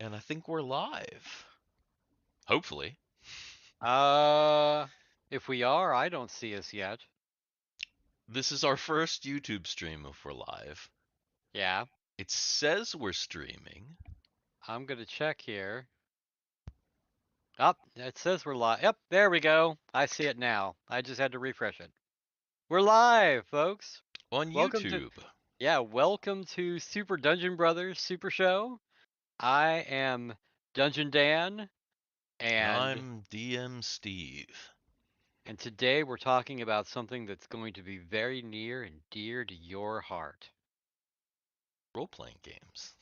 And I think we're live. Hopefully. Uh, if we are, I don't see us yet. This is our first YouTube stream if we're live. Yeah, It says we're streaming. I'm gonna check here. Up, it says we're live. Yep, there we go. I see it now. I just had to refresh it. We're live, folks. On Welcome to, YouTube. welcome to Super Dungeon Brothers Super Show. I am Dungeon Dan, And and I'm DM Steve. and today we're talking about something that's going to be very near and dear to your heart. Role playing games.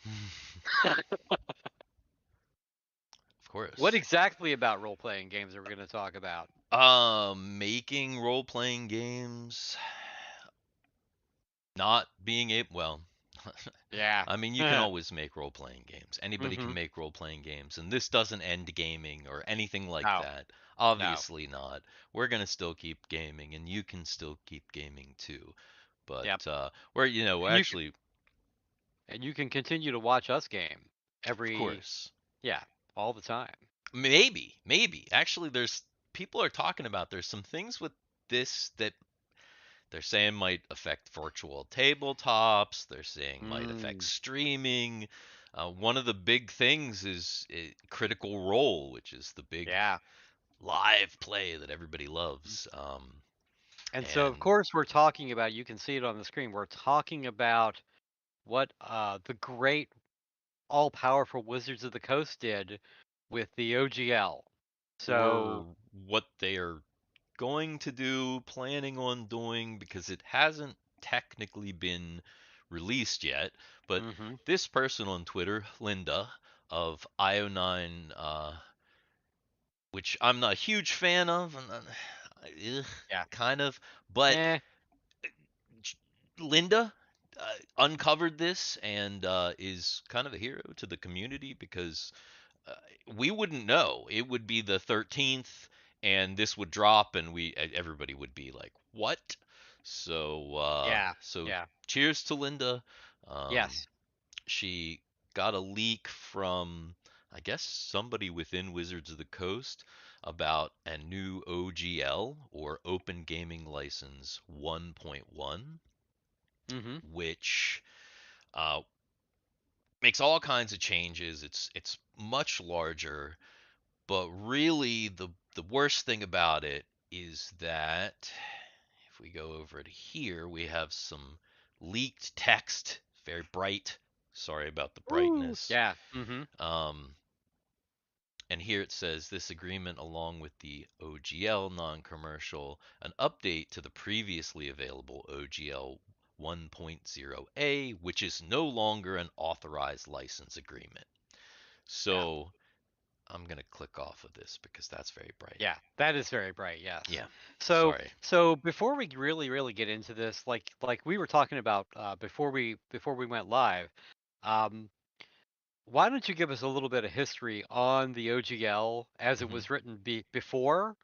Of What course. exactly about role-playing games are we going to talk about? Making role playing games. Not being able. Well, Yeah. I mean, you can always make role playing games. Anybody can Mm-hmm. make role playing games. And this doesn't end gaming or anything like No, that. no. Obviously not. We're going to still keep gaming, and you can still keep gaming too. But Yep. we're And you actually, and you can continue to watch us game of every course, yeah, all the time. maybe. Actually, people are talking about there's some things with this that they're saying might affect virtual tabletops. They're saying might affect Mm, streaming. One of the big things is Critical Role, which is the big yeah. live play that everybody loves. And so of And course we're talking about, you can see it on the screen. We're talking about what the great all-powerful Wizards of the Coast did with the OGL. So, or what they are going to do, planning on doing, because it hasn't technically been released yet. But mhm. this person on Twitter, Linda of IO9, which I'm not a huge fan of, Yeah. kind of, but Eh. Linda uncovered this and is kind of a hero to the community because uh, we wouldn't know. It would be the 13th, and this would drop, and everybody would be like, "What?" Yeah. So Yeah. cheers to Linda. Um, Yes. she got a leak from, I guess, somebody within Wizards of the Coast about a new OGL, or Open Gaming License 1.1, Mhm. which uh, makes all kinds of changes. It's much larger, but really the worst thing about it is that if we go over to here, we have some leaked text, very bright. Sorry about the Ooh. brightness. Yeah. Mhm. Um, and here it says this agreement, along with the OGL non-commercial, an update to the previously available OGL 1.0A, which is no longer an authorized license agreement. Yeah. So I'm going to click off of this because that's very bright. Yeah, that is very bright, yes. Yeah, So sorry. so before we really get into this, like we were talking about before we went live, um, why don't you give us a little bit of history on the OGL as it hmm was written before,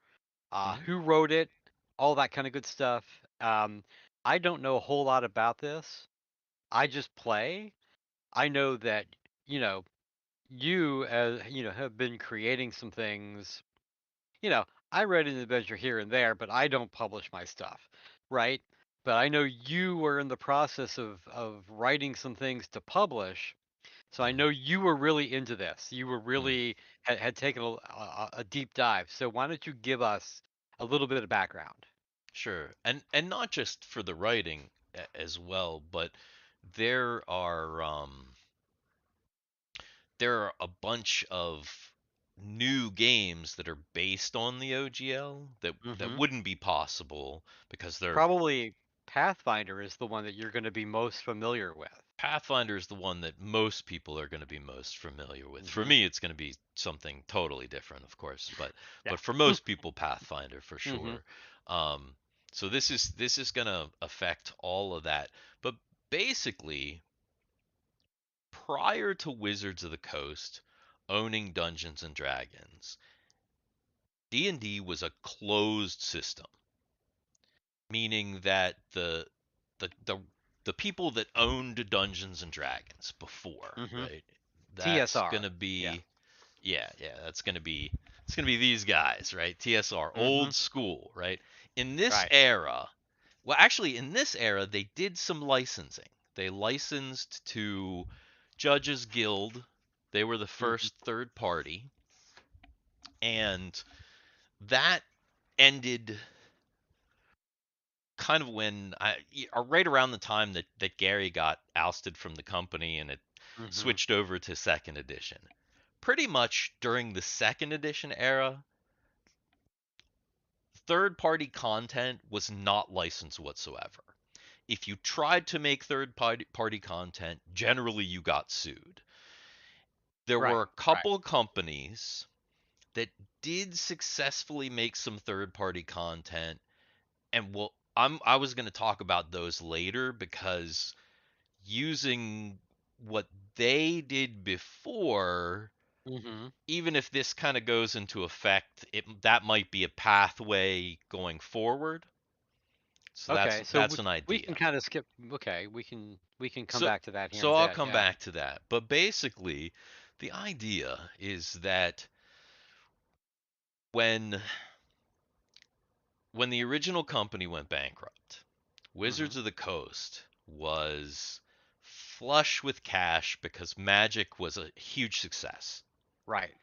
hmm who wrote it, all that kind of good stuff. I don't know a whole lot about this. I just play. I know that, you know, you as have been creating some things. I read an adventure here and there, but I don't publish my stuff, right? But I know you were in the process of writing some things to publish, so I hmm know you were really into this. You were mm really had taken a deep dive. So why don't you give us a little bit of background? Sure, and not just for the writing as well, but there are um, there are a bunch of new games that are based on the OGL that Hmm. wouldn't be possible because they're Probably Pathfinder is the one that you're going to be most familiar with. Pathfinder is the one that most people are going to be most familiar with. For Hmm. me, it's going to be something totally different, of course, Yeah. but for most people, Pathfinder for Hmm. sure. Um, so this is going to affect all of that. But basically, prior to Wizards of the Coast owning Dungeons and Dragons, D&D was a closed system, meaning that the the the people that owned Dungeons and Dragons before, Hmm. right? That's TSR. gonna Yeah. be yeah, it's gonna be these guys, right? TSR, Mm-hmm. old school, right? In this Right. era, well, actually, in this era, they did some licensing. They licensed to Judges Guild. They were the Mm-hmm. first third party, and that ended kind of when right around the time that Gary got ousted from the company and it Mm-hmm. switched over to second edition. Pretty much during the second edition era, third party content was not licensed whatsoever. If you tried to make third party content, generally you got sued. There were Right. a Right. couple companies that did successfully make some third party content, and I was going to talk about those later because using what they did before, Mm-hmm. even if this kind of goes into effect, that might be a pathway going forward. So Okay. So that's an we can idea. kind of skip. Okay. We can come So back to that here in so a I'll bit. come Yeah. back to that. But basically, the idea is that when when the original company went bankrupt, Mm-hmm. Wizards of the Coast was flush with cash because Magic was a huge success. Right.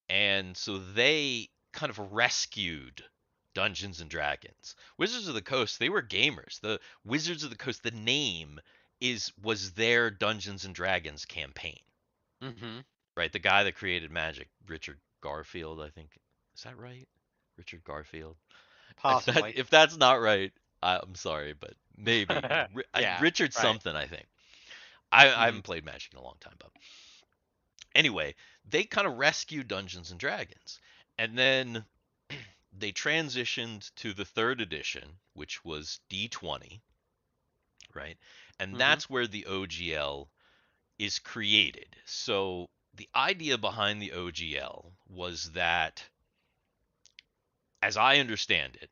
And so they kind of rescued Dungeons and Dragons. Wizards of the Coast, they were gamers. The Wizards of the Coast, the name was their Dungeons and Dragons campaign, Mm-hmm. right? The guy that created Magic, Richard Garfield, I think. Is that right? Richard Garfield. Possibly. If that's not right, I'm sorry, but maybe Yeah. Richard Right. something, I think. I Mm-hmm. haven't played Magic in a long time, but anyway, they kind of rescued Dungeons and Dragons. And then they transitioned to the third edition, which was D20, right? And Mm-hmm. that's where the OGL is created. So the idea behind the OGL was that, as I understand it,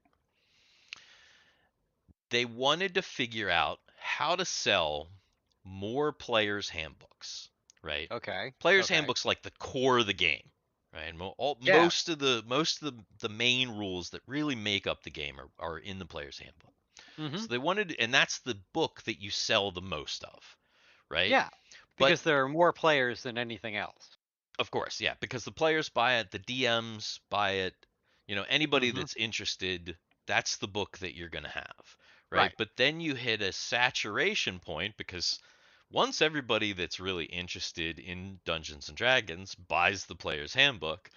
they wanted to figure out how to sell more players' handbooks, right? Okay. Players' Okay. handbooks like the core of the game, right? Yeah. Most of the main rules that really make up the game are in the player's handbook. Mm-hmm. So they wanted, and that's the book that you sell the most of, right? Yeah. But Because there are more players than anything else. of course, yeah, because the players buy it, the DMs buy it, anybody Mm-hmm. that's interested, that's the book that you're going to have, right? Right. But then you hit a saturation point because once everybody that's really interested in Dungeons and Dragons buys the player's handbook,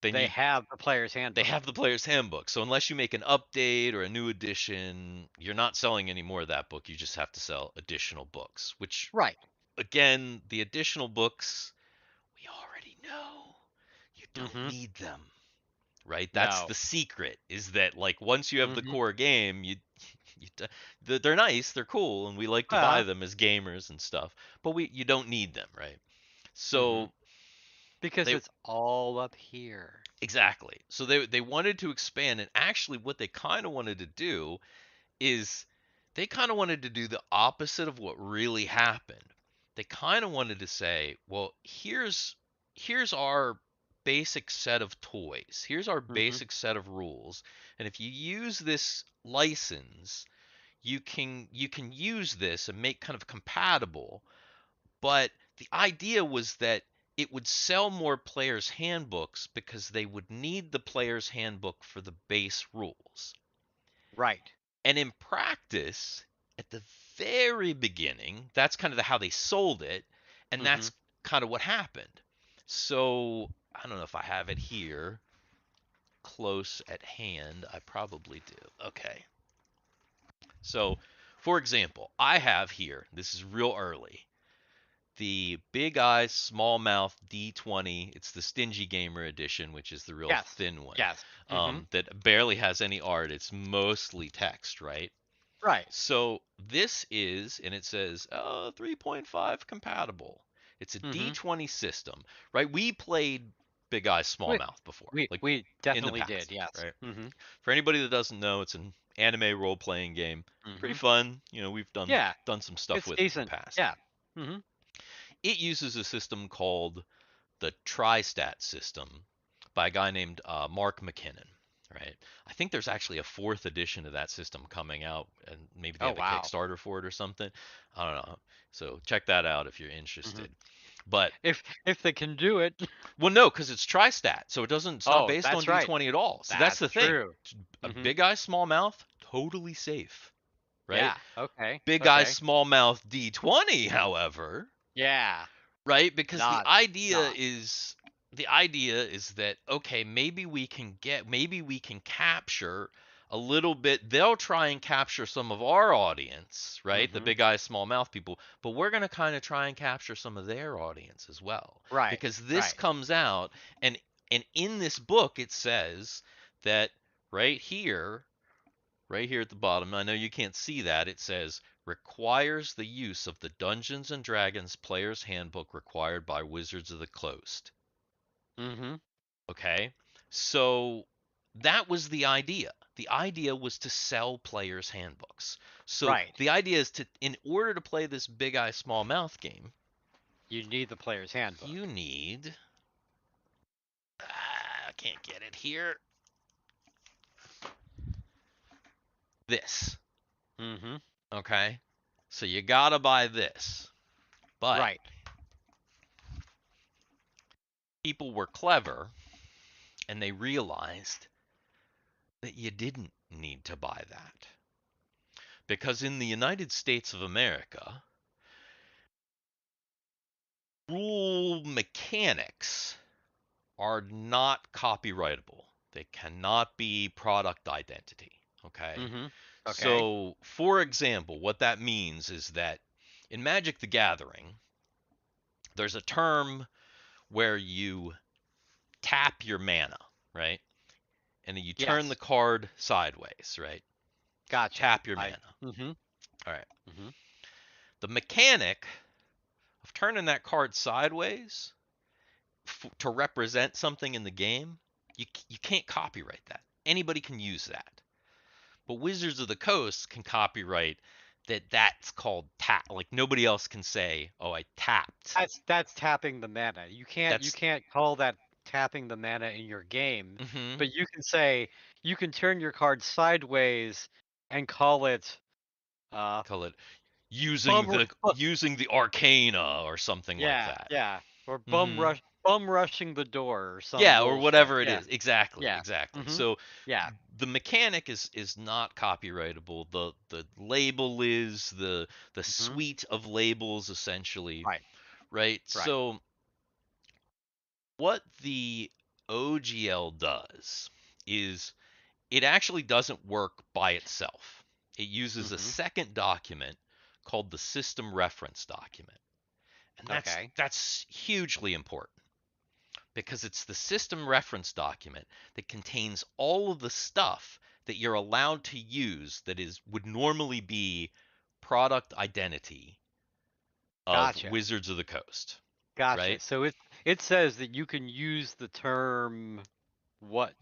then They have the player's they handbook. have the player's handbook. So unless you make an update or a new edition, you're not selling any more of that book. You just have to sell additional books, which Right. again, the additional books, we already know. You don't Mm-hmm. need them, right? That's No. the secret is that like once you have the Mm-hmm. core game, they're nice, they're cool, and we like to buy Well. them as gamers and stuff, but you don't need them, right? Mm-hmm. So Because they it's all up here. exactly. So they wanted to expand, and actually what they kind of wanted to do is they kind of wanted to do the opposite of what really happened. They kind of wanted to say, well, here's our basic set of toys. Here's our Mm-hmm. basic set of rules. And if you use this license, you can use this and make kind of compatible. But the idea was that it would sell more players' handbooks because they would need the player's handbook for the base rules. Right. And in practice, at the very beginning, that's kind of how they sold it, and Mm-hmm. that's kind of what happened. So I don't know if I have it here close at hand. I probably do. Okay. So, for example, I have here, this is real early, the Big Eyes Small Mouth D20. It's the Stingy Gamer edition, which is the real Yes. thin one, Yes. Mm-hmm. that barely has any art. It's mostly text, right? Right. So this is, and it says 3.5 compatible. It's a Mm-hmm. D20 system, right? We played Big Eyes We Smallmouth before, we like we in the definitely did. past, Yes. right? Mm-hmm. For anybody that doesn't know, it's an anime role-playing game. Pretty Mm-hmm. fun. We've done Yeah. done some stuff It's with it in the decent. past. Yeah. Mm-hmm. it uses a system called the Tristat system by a guy named Mark McKinnon. Right. I think there's actually a fourth edition of that system coming out, and maybe they Oh have a wow. Kickstarter for it or something. I don't know. So check that out if you're Hmm. interested. But If they can do it. well, no, because it's Tristat, so it's not Oh, based on that's right. D20 at all. So that's That's the thing. true. A Hmm. big eye, small mouth, totally safe, right? Yeah. Okay. Big eye, Okay. small mouth D20, however, Yeah. right? Because Not. Not. the idea is that okay, maybe we can capture a little bit. They'll try and capture some of our audience, right? The Hmm. big eye, small mouth people, but we're going to kind of try and capture some of their audience as well. Right. Because this Right. comes out, and in this book it says that right here right here at the bottom, I know you can't see that, it says requires the use of the Dungeons and Dragons Player's Handbook required by Wizards of the Coast. Hmm. Okay? So that was the idea. The idea was to sell players' handbooks. So Right. the idea is to, in order to play this big eye, small mouth game, You need the player's handbook. you need. I can't get it here. This. Hmm. Okay? So you gotta buy this. But Right. people were clever and they realized that you didn't need to buy that. Because in the United States of America, rule mechanics are not copyrightable. They cannot be product identity. Okay? Hmm. Okay. So, for example, what that means is that in Magic the Gathering, there's a term where you tap your mana, right? And then you turn the Yes. card sideways, right? Gotcha. Tap your I. mana. Hmm. All right. Hmm. The mechanic of turning that card sideways to represent something in the game, you can't copyright that. Anybody can use that. But Wizards of the Coast can copyright that's called tap. Like nobody else can say, "Oh, I tapped." That's tapping the mana. You That's can't call that tapping the mana in your game, mhm. but you can say you can turn your card sideways and call it uh Call it bum using the arcana or something like yeah, that. yeah, or Mhm. bum rushing the door or some Yeah, or bullshit. whatever it Yeah. is. Exactly, Yeah. exactly. Mhm. So Yeah. the mechanic is not copyrightable. The label is the Mhm. suite of labels essentially, Right. right? Right. So what the OGL does is it actually doesn't work by itself. It uses a Mhm. second document called the system reference document. And Okay. that's hugely important because it's the system reference document that contains all of the stuff that you're allowed to use that is would normally be product identity of Gotcha. Wizards of the Coast, Gotcha. right? So it says that you can use the term what,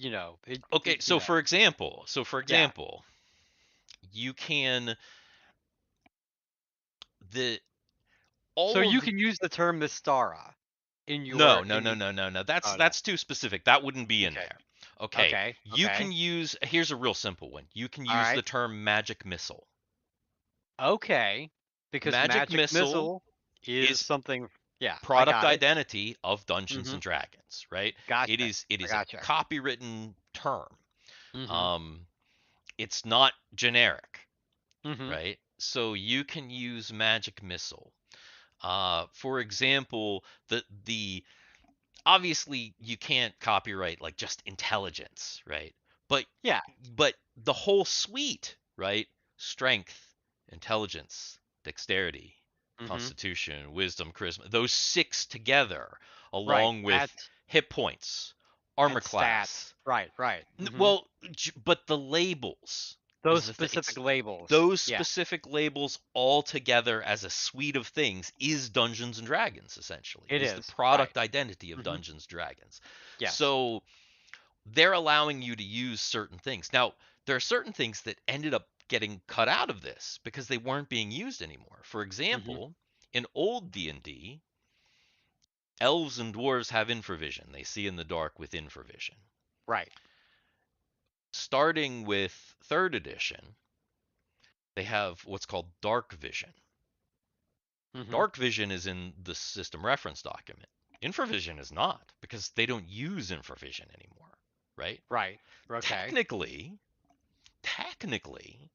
Okay, so for yeah. example, you can the So all of you the can use the term Mystara no, no, in no, no, no, no. That's oh no. that's too specific. That wouldn't be in Okay. there. Okay, Okay. you Okay. can use here's a real simple one. You can All use the right. term magic missile. Okay. Because Magic magic missile missile is is something yeah, I product got it. identity of Dungeons Mhm. and Dragons, right? Gotcha. It I is a gotcha. copywritten term. Mhm. Um, it's not generic, Mhm. right? So you can use magic missile. For example, the obviously you can't copyright like just intelligence, right? But Yeah. but the whole suite, right? Strength, intelligence, dexterity, Mhm. constitution, wisdom, charisma, those six together, Right. along with hit points, armor That's stats. class. Right, right. Mhm. Well, but the labels Those is the thing. specific It's labels. those Yeah. specific labels all together as a suite of things is Dungeons and Dragons essentially. It Is the is. Right. product identity of Mhm. Dungeons and Dragons. Yes. So they're allowing you to use certain things. Now, there are certain things that ended up getting cut out of this because they weren't being used anymore. For Mhm. example, in old D&D, elves and dwarves have infravision. They see in the dark with infravision. Right. Starting with third edition, they have what's called dark vision. Mhm. Dark vision is in the system reference document. Infravision is not because they don't use infravision anymore, right? Right. Okay. Technically, technically,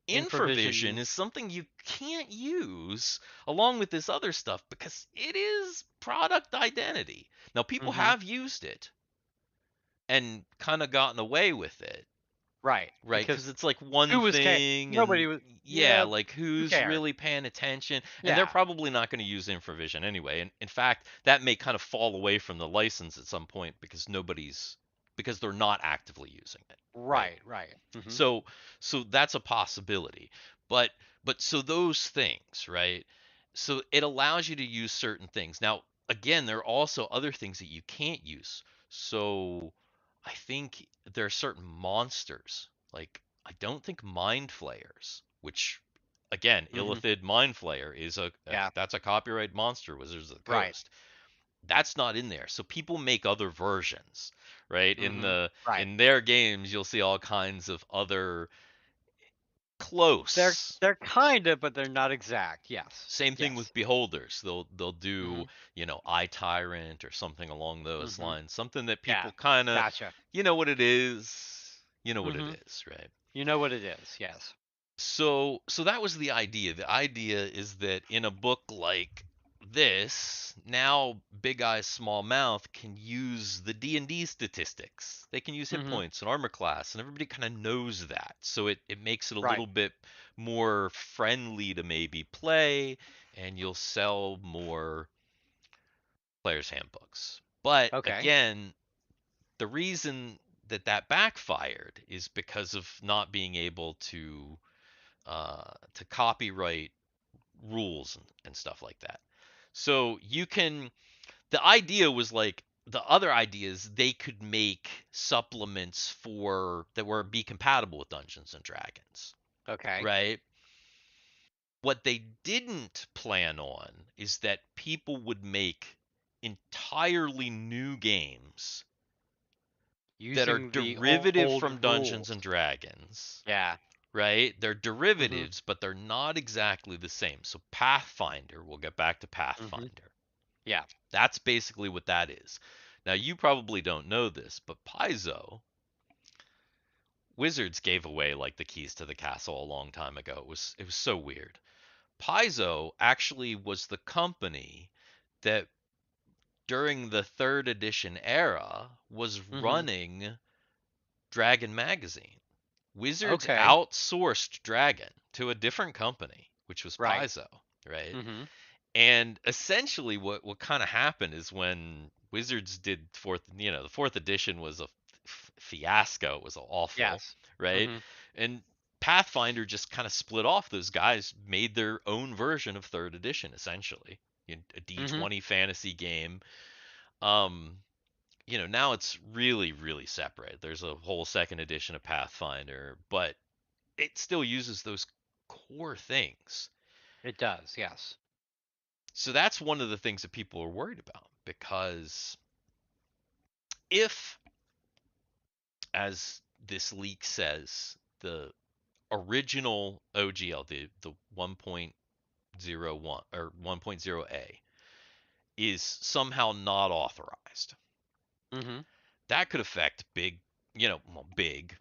infravision Infravision. is something you can't use along with this other stuff because it is product identity. Now, people Mhm. have used it and kind of gotten away with it, Right. right? Because Because it's like one who was thing, nobody and was. yeah, Yeah. like Who who's cares? really paying attention? And they're Yeah. probably not going to use infravision anyway. And in fact, that may kind of fall away from the license at some point because they're not actively using it, right? Right. Right. Mhm. So so that's a possibility. But so those things, right? So it allows you to use certain things. Now, again, there are also other things that you can't use. So I think there are certain monsters. Like I don't think mind flayers, which again, Mhm. Illithid mind flayer is Yeah. that's a copyright monster, Wizards of the Right. Coast. That's not in there. So people make other versions, right? Mhm. Right. In their games, you'll see all kinds of other They're close. they're kinda, but they're not exact. Yes. Same thing Yes. with beholders. They'll do, Mhm. Eye Tyrant or something along those Mhm. lines. Something that Yeah. people kind of, Gotcha. you know what it is. You know what it Mhm. is, right? You know what it is. Yes. So that was the idea. The idea is that in a book like this, now Big Eyes Small Mouth can use the D&D statistics. They can use hit Mhm. points and armor class, and everybody kind of knows that. So it makes it a Right. little bit more friendly to maybe play, and you'll sell more players handbooks. But Okay. again, the reason that backfired is because of not being able to copyright rules and stuff like that. So you can, the idea was like, the other idea is they could make supplements for that were be compatible with Dungeons and Dragons, Okay. right? What they didn't plan on is that people would make entirely new games that are Using the derivative old from Dungeons rules. and Dragons, Yeah. right? They're Mhm. derivatives, but they're not exactly the same. So Pathfinder, we'll get back to Mhm. Pathfinder. Yeah. That's basically what that is. Now you probably don't know this, but Paizo, Wizards gave away like the keys to the castle a long time ago. It was so weird. Paizo actually was the company that during the third edition era was Mhm. running Dragon magazine. Wizards Okay. outsourced Dragon to a different company, which was Right. Paizo, right? Mhm. And essentially, what kind of happened is when Wizards did the fourth edition was a fiasco. It was awful, Yes. right? Mhm. And Pathfinder just kind of split off. Those guys made their own version of third edition, essentially, a Mhm. D20 fantasy game. Um, now it's really, really separate. There's a whole second edition of Pathfinder, but it still uses those core things. It does. Yes. So that's one of the things that people are worried about because if, as this leak says, the original OGL, the 1.01 or 1.0A, is somehow not authorized, Mhm. that could affect big, well, big,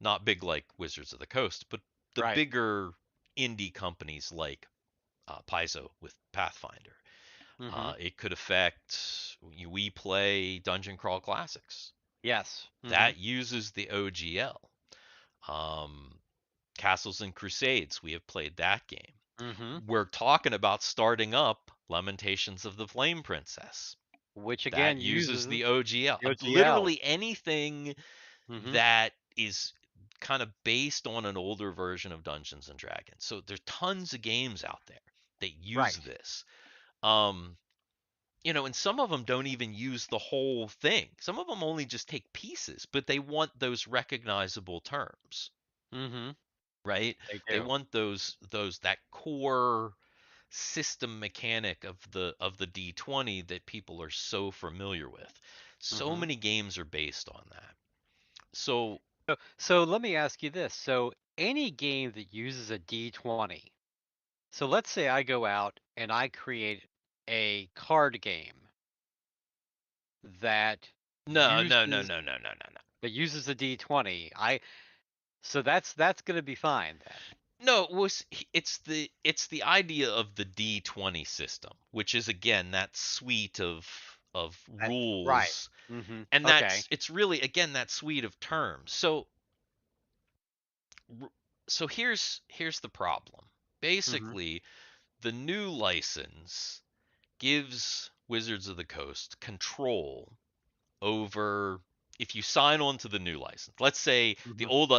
not big like Wizards of the Coast, but the Right. bigger indie companies like Paizo with Pathfinder. Mhm. It could affect we play Dungeon Crawl Classics. Yes. Mhm. That uses the OGL. Um, Castles and Crusades, we have played that game. Mhm. We're talking about starting up Lamentations of the Flame Princess. Which That again uses uses the OGL. the OGL. Literally anything Mhm. that is kind of based on an older version of Dungeons and Dragons. So there's tons of games out there that use Right. this. Um, and some of them don't even use the whole thing. Some of them only just take pieces, but they want those recognizable terms, Mhm. right? They They do. want that core. system mechanic of the D20 that people are so familiar with. So Mhm. many games are based on that. So So let me ask you this. So any game that uses a D20. So let's say I go out and I create a card game that no, no, no, uses no, no, no, no, no. a D20. So that's going to be fine then. No, it's the idea of the D20 system, which is again that suite of Right. rules, Mhm. and Okay. it's really again that suite of terms. So here's the problem. Mhm. Basically, the new license gives Wizards of the Coast control over if you sign on to the new license. Let's say the Mhm. old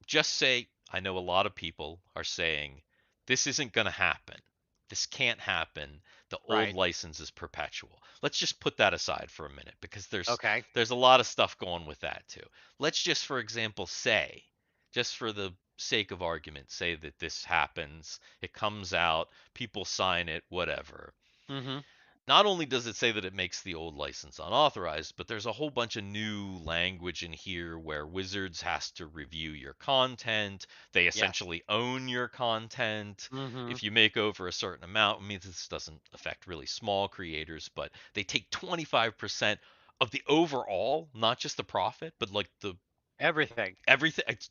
just say I know a lot of people are saying this isn't going to happen. This can't happen. The old Right. license is perpetual. Let's just put that aside for a minute because Okay. there's a lot of stuff going with that too. Let's just for example say just for the sake of argument say that this happens, it comes out, people sign it, whatever. Mhm. Not only does it say that it makes the old license unauthorized, but there's a whole bunch of new language in here where Wizards has to review your content. They Yes. essentially own your content. Mhm. If you make over a certain amount, I mean, this doesn't affect really small creators, but they take 25% of the overall, not just the profit, but like the Everything. everything. It's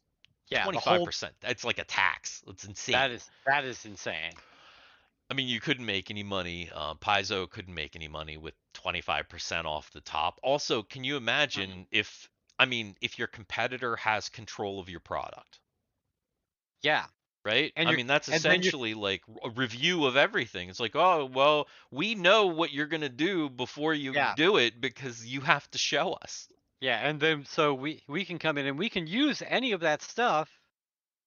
Yeah, the whole 25%. That's like a tax. It's that insane. is insane. I mean, you couldn't make any money. Paizo couldn't make any money with 25% off the top. Also, can you Mm. imagine if, I mean, if your competitor has control of your product, Yeah. right? And I you're mean, that's and then you're essentially like a review of everything. It's like, oh, well, we know what you're going to do before you yeah. do it because you have to show us. Yeah, and then so we can come in and we can use any of that stuff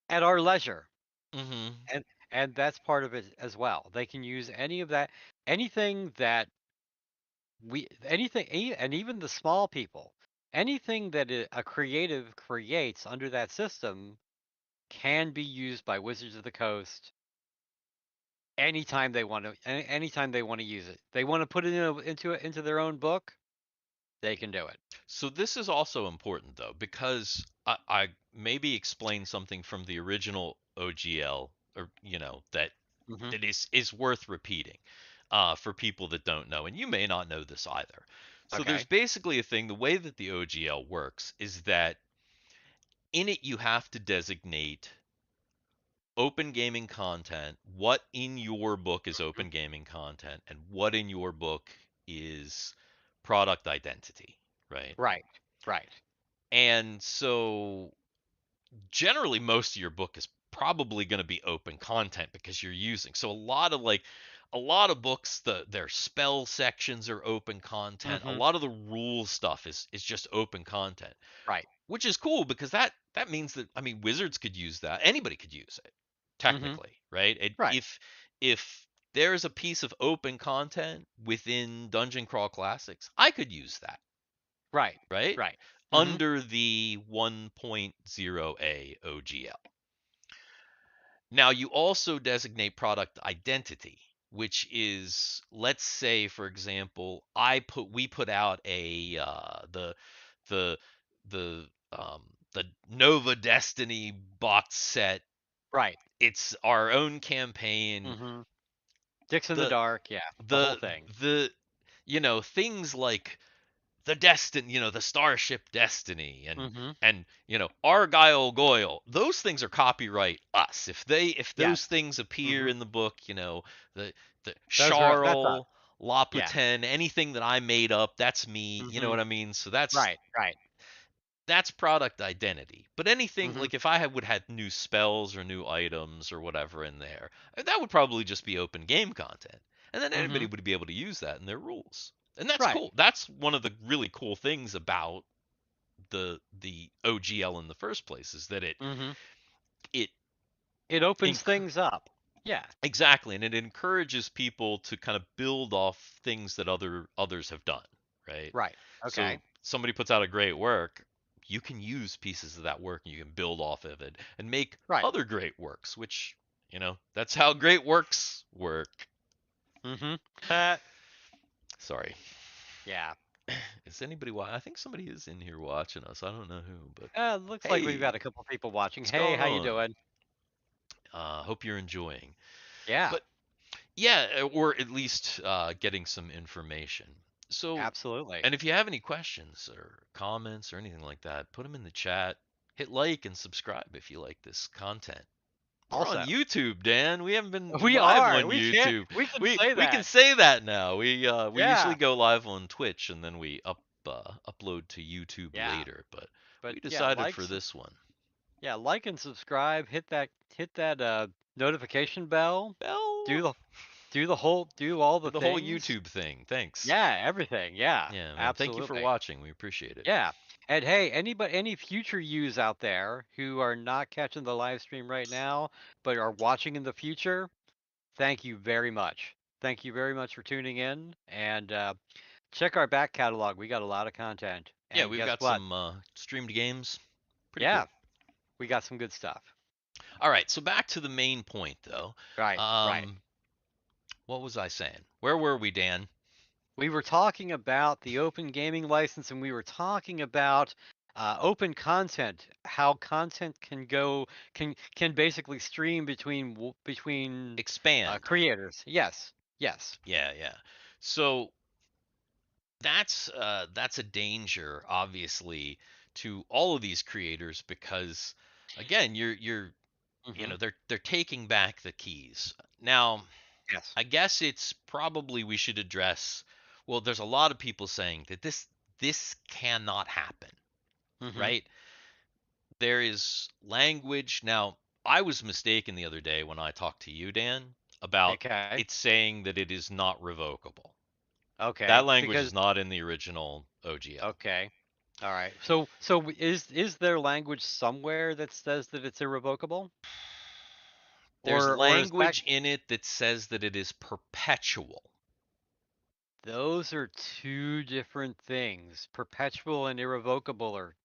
at our leisure. Hmm. And that's part of it as well. They can use any of that, anything that and even the small people, anything that a creative creates under that system can be used by Wizards of the Coast anytime they want to. Anytime they want to use it, they want to put it into their own book. They can do it. So this is also important though, because I maybe explain something from the original OGL, or that Hmm. is worth repeating for people that don't know, and you may not know this either. So there's Okay. basically a thing. The way that the OGL works is that in it you have to designate open gaming content, what in your book is Mhm. open gaming content, and what in your book is product identity, right? Right. Right. And so generally most of your book is probably going to be open content because you're using so a lot of books their spell sections are open content, a Hmm. lot of the rule stuff is just open content, Right. which is cool because that means that I mean wizards could use that, anybody could use it Hmm. technically, right? Right. If there's a piece of open content within Dungeon Crawl Classics, I could use that, Right. right? Right. Hmm. Under the 1.0a OGL. Now, you also designate product identity, which is, let's say, for example, we put out a the the the Nova Destiny box set. Right. It's our own campaign. Hmm. Dicks in the The dark. Yeah. The whole the thing. the things like the Starship Destiny, Hmm. and Argyle Goyle. Those things are copyright us. If Yes. those things appear Hmm. in the book, the That's us. Charles Yeah. Laputin, anything that I made up, that's me. You know Hmm. what I mean? So that's Right. Right. that's product identity. But anything Hmm. like if I would had new spells or new items or whatever in there, that would probably just be open game content. And then anybody Hmm. would be able to use that in their rules. And that's Right. cool. That's one of the really cool things about the OGL in the first place is that Hmm. it It opens enc- things up. Yeah. exactly, and it encourages people to kind of build off things that others have done, right? Right. Okay. So somebody puts out a great work, you can use pieces of that work and you can build off of it and make Right. other great works, which That's how great works work. Mm-hmm. Sorry. Yeah. Is anybody I think somebody is in here watching us. I don't know who, but Looks like we've got hey, a couple people watching. what's Hey, going how you on? doing? Hope you're enjoying. Yeah, But yeah, or at least getting some information. So, absolutely. and if you have any questions or comments or anything like that, put them in the chat. Hit like and subscribe if you like this content. We're on Also, YouTube, Dan. We haven't been we live are. on We can't. YouTube. We can We say we can that. say that now. We usually Yeah. go live on Twitch and then we upload to YouTube Yeah. later, but But we yeah, decided for this one. like and subscribe. Hit that notification bell. Well, Do the do all the the whole things. YouTube thing. Thanks. Yeah, everything. Yeah, Yeah, man. Thank you for absolutely. watching. We appreciate it. Yeah. And hey, any future yous out there who are not catching the live stream right now, but are watching in the future, thank you very much. Thank you very much for tuning in and check our back catalog. We got a lot of content. Yeah, And we've guess got what? some streamed games. Pretty Yeah, cool. we got some good stuff. All right, so back to the main point though. Right, right. Um, what was I saying? Where were we, Dan? We were talking about the open gaming license and we were talking about open content, how content can basically stream between Expand. creators. Yes, yes. Yeah, yeah. So that's a danger, obviously, to all of these creators because, again, Hmm. they're taking back the keys. Now, Yes. I guess it's probably we should address. Well, there's a lot of people saying that this cannot happen, Hmm. right? There is language. Now, I was mistaken the other day when I talked to you, Dan, about Okay. it saying that it is not revocable. That Okay. language Because is not in the original OGL. okay. All right. Is there language somewhere that says that it's irrevocable? There's Or is that language in it that says that it is perpetual. those are two different things. Perpetual and irrevocable are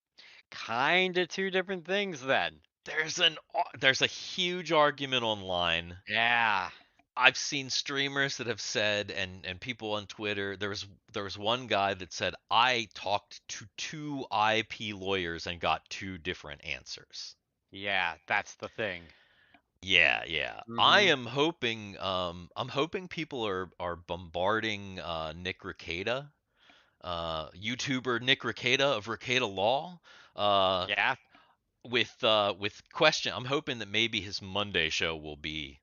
kind of two different things then. There's a huge argument online. Yeah. I've seen streamers that have said, and people on Twitter. There was one guy that said I talked to two IP lawyers and got two different answers. Yeah, that's the thing. Yeah, yeah. Mhm. I'm hoping people are bombarding Nick Rekieta, YouTuber Nick Rekieta of Rekieta Law, uh, Yeah. with question. I'm hoping that maybe his Monday show will be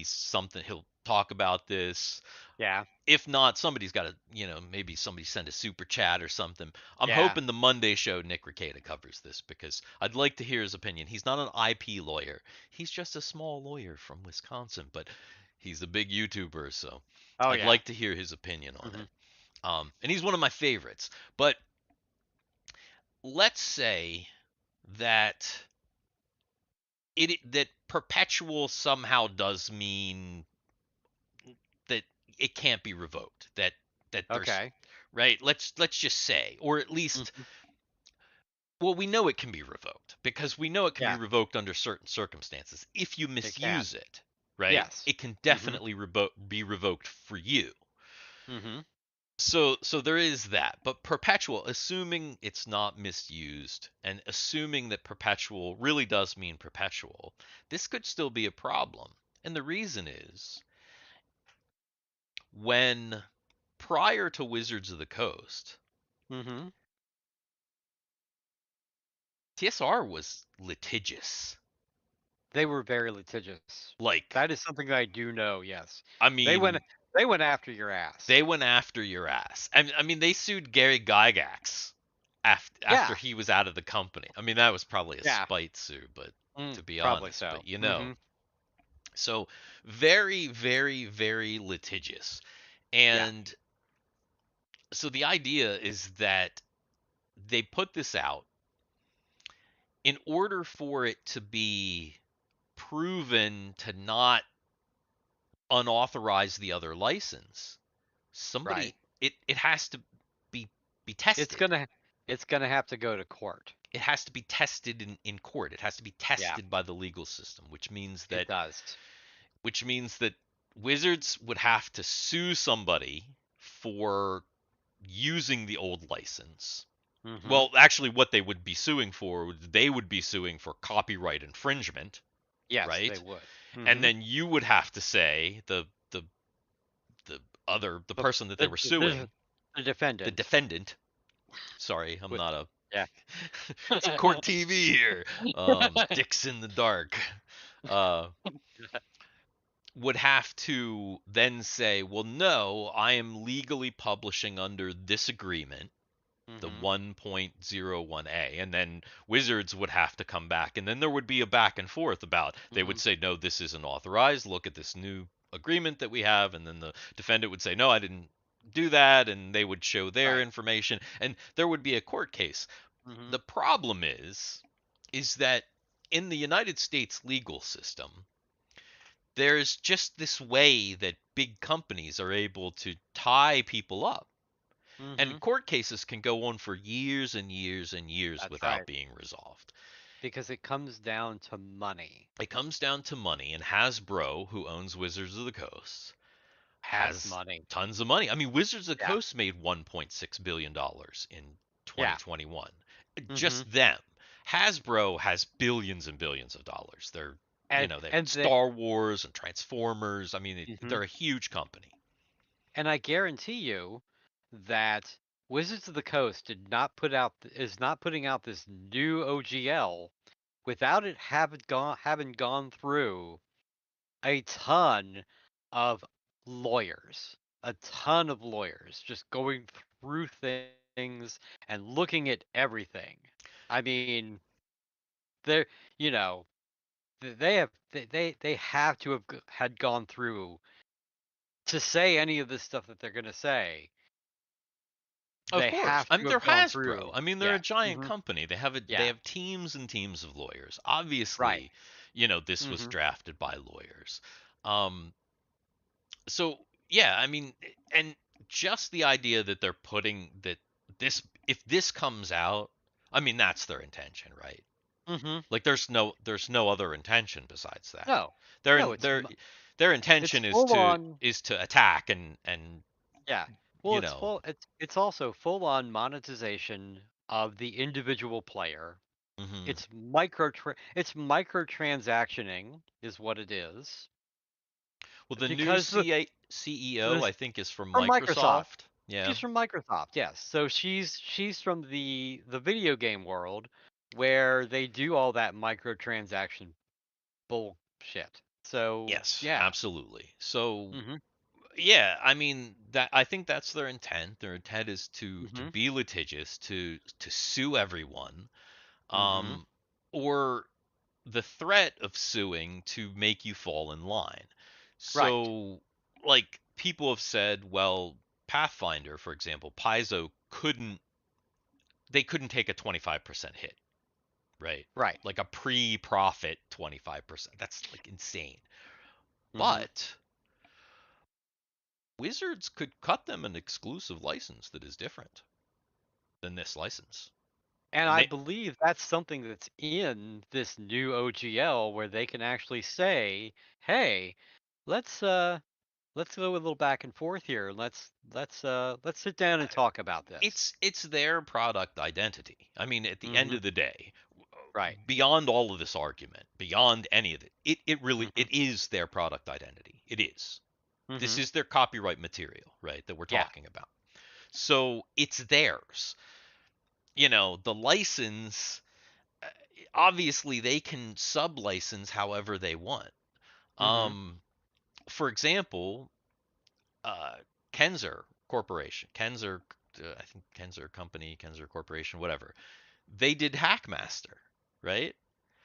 something. He'll talk about this. Yeah. If not, somebody's got to, maybe somebody send a super chat or something. I'm Yeah. hoping the Monday show Nick Rekieta covers this because I'd like to hear his opinion. He's not an IP lawyer. He's just a small lawyer from Wisconsin, but he's a big YouTuber, so Oh I'd yeah. like to hear his opinion on it. Mhm. And he's one of my favorites. But let's say that that perpetual somehow does mean that it can't be revoked. That there's Okay. right. Let's just say, or at least, Mhm. well, we know it can be revoked because we know it can be Yeah, revoked under certain circumstances. If you it can. misuse it, right, Yes. it can Mhm. definitely be revoked for you. Mhm. So there is that, but perpetual, assuming it's not misused, and assuming that perpetual really does mean perpetual, this could still be a problem. And the reason is when prior to Wizards of the Coast, Mhm. TSR was litigious. They were very litigious. Like, That is something that I do know, yes. I They went mean, they went after your ass. they went after your ass. I mean, they sued Gary Gygax after Yeah. he was out of the company. I mean, that was probably a Yeah. spite sue, but to be Probably honest, so. but Mhm. so very, very, very litigious. Yeah. And so the idea is that they put this out in order for it to be proven to not unauthorized the other license, Right. somebody it has to be It's tested. gonna it's gonna have to go to court. it has to be tested in court. It has to be Yeah, tested by the legal system, it does. which means that Wizards would have to sue somebody for using the old license. Mhm. Well, actually, what they would be suing for, they would be suing for copyright infringement, Yes, they right? would. And Mhm. then you would have to say the The person that they the were the suing, the the defendant defendant. Sorry, I'm with not a yeah. it's court TV here. Dicks in the dark. Uh, would have to then say, well, no, I am legally publishing under this agreement, the Mhm. 1.01a, and then Wizards would have to come back, and then there would be a back and forth about, they would Mhm. say, no, this isn't authorized, look at this new agreement that we have, and then the defendant would say, no, I didn't do that, and they would show their Right. information, and there would be a court case. Mhm. The problem is that in the United States legal system, there's just this way that big companies are able to tie people up. And Mhm. court cases can go on for years and years and years That's without right. being resolved. Because it comes down to money. It comes down to money, and Hasbro, who owns Wizards of the Coast, Has has money. tons of money. I mean, Wizards of the Yeah. Coast made $1.6 billion in Yeah. 2021. Mhm. Just them. Hasbro has billions and billions of dollars. They have And the Star Wars and Transformers. I mean, mhm. they're a huge company. And I guarantee you that Wizards of the Coast is not putting out this new OGL without it having gone through a ton of a ton of lawyers just going through things and looking at everything. I mean, they're you know they have they have to have had gone through to say any of this stuff that they're going to say. Of They course. have I mean, to they're have gone Hasbro. through. I mean, they're a Yeah. giant Mhm. company. They Yeah. have teams and teams of lawyers. Right. Obviously, this was Mhm. drafted by lawyers. Um, so yeah, I mean, and just the idea that they're putting that this if this comes out, I mean, that's their intention, right? Mhm. Like there's no other intention besides that. No. Their No, in- it's their their it's intention full on. is to attack and Yeah. Well, you know, it's also full on monetization of the individual player. mhm. It's microtransactioning is what it is. Well, the new Because CEO, this I think, is from from Microsoft. Microsoft. Yeah. She's from Microsoft, yes. So she's from the video game world where they do all that microtransaction bullshit. So, Yes, yeah. absolutely. So, Mhm. yeah, I mean that I think that's their intent. Their intent is to Mhm. be litigious, to sue everyone, Mhm. um, or the threat of suing to make you fall in line. Right. So, like people have said, well, Pathfinder, for example, Paizo couldn't take a 25% hit, right? Right. Like a pre-profit 25%. That's like insane. Mhm. But Wizards could cut them an exclusive license that is different than this license. And And I they believe that's something that's in this new OGL where they can actually say, "Hey, let's uh let's go a little back and forth here. Let's sit down and talk about this." it's their product identity. I mean, at the end Mhm. of the day, Right. beyond all of this argument, beyond any of it, it really Mhm. it is their product identity. It is. This Mhm. is their copyright material, right, that we're Yeah. talking about. So it's theirs. The license, uh, obviously they can sub-license however they want. Mhm. Um, for example, uh, Kenzer Corporation, I think Kenzer Company, Kenzer Corporation, whatever. They did Hackmaster, right?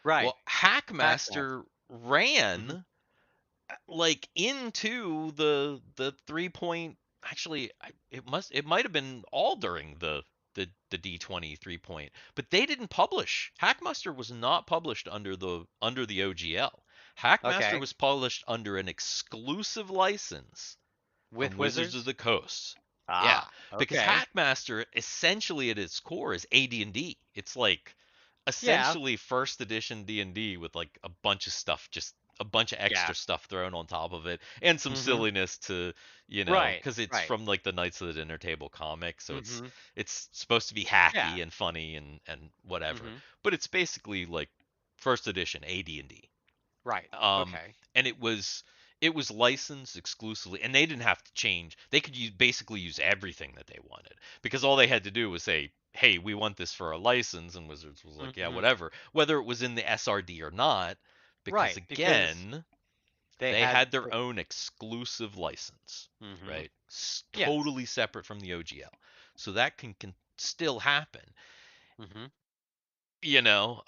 Right. Well, Hackmaster. Hackmaster Mhm. ran like into the 3 point. Actually, it might have been all during the D20 3 point, but they didn't publish. Hackmaster was not published under the OGL. Hackmaster Okay. was published under an exclusive license from With Wizards of wizards? the Coast. Yeah, Ah, because okay. Hackmaster essentially at its core is AD&D. It's like Yeah. essentially first edition D&D with like a bunch of stuff, just a bunch of Yeah. extra stuff thrown on top of it, and some Mhm. silliness to, Right. because it's Right. from like the Knights of the Dinner Table comic, so it's Mhm. it's supposed to be Yeah. hacky and funny and whatever, Mhm. but it's basically like first edition AD&D. Right. Um, Okay. and it was licensed exclusively, and they didn't have to change. They could basically use everything that they wanted because all they had to do was say, "Hey, we want this for a license," and Wizards was like, "Yeah, Mhm. whatever," whether it was in the SRD or not, because Right, because again, they they had had their the own exclusive license, Mhm. right? Yes. Totally separate from the OGL, so that can still happen. Mhm.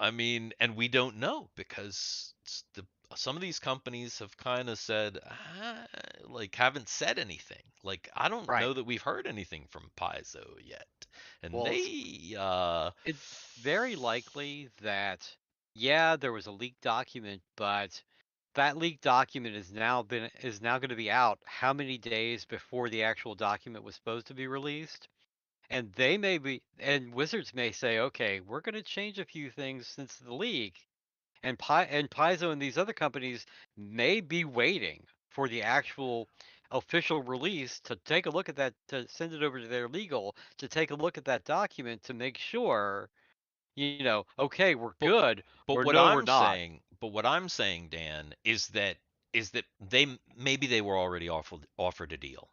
I mean, and we don't know because some of these companies have kind of said, like, haven't said anything. Like, I don't Right. know that we've heard anything from Paizo yet. And Well, it's very likely that, yeah, there was a leaked document, but that leaked document is now going to be out how many days before the actual document was supposed to be released? And and Wizards may say, okay, we're going to change a few things since the leak, and Paizo and these other companies may be waiting for the actual official release to take a look at that, to send it over to their legal to take a look at that document to make sure, okay, we're but good, but or what no, we're I'm not. saying, Dan, is that maybe they were already offered a deal.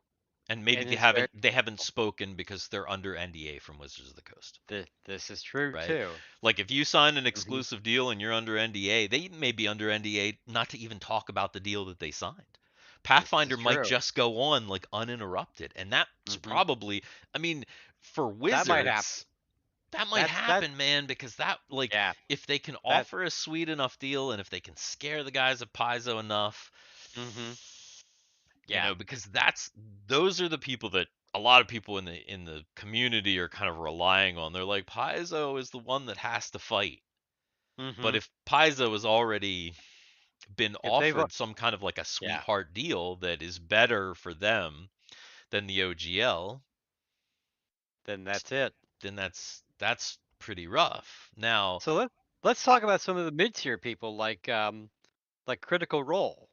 And maybe And they it's very haven't spoken because they're under NDA from Wizards of the Coast. this is true Right? too. Like if you sign an Hmm. exclusive deal and you're under NDA, they may be under NDA not to even talk about the deal that they signed. This is Pathfinder might true. just go on like uninterrupted, and that's Hmm. probably, I mean, for That might happen. Wizards, that might That's happen, man, because that like yeah. if they can That. offer a sweet enough deal and if they can scare the guys at Paizo enough, Hmm. Yeah. because those are the people that a lot of people in the community are kind of relying on. They're like, Paizo is the one that has to fight. But Hmm. if Paizo has already been If they've offered some kind of like a yeah, sweetheart deal that is better for them than the OGL, then that's it. then that's pretty rough. Now, So let's talk about some of the mid-tier people like Critical Role.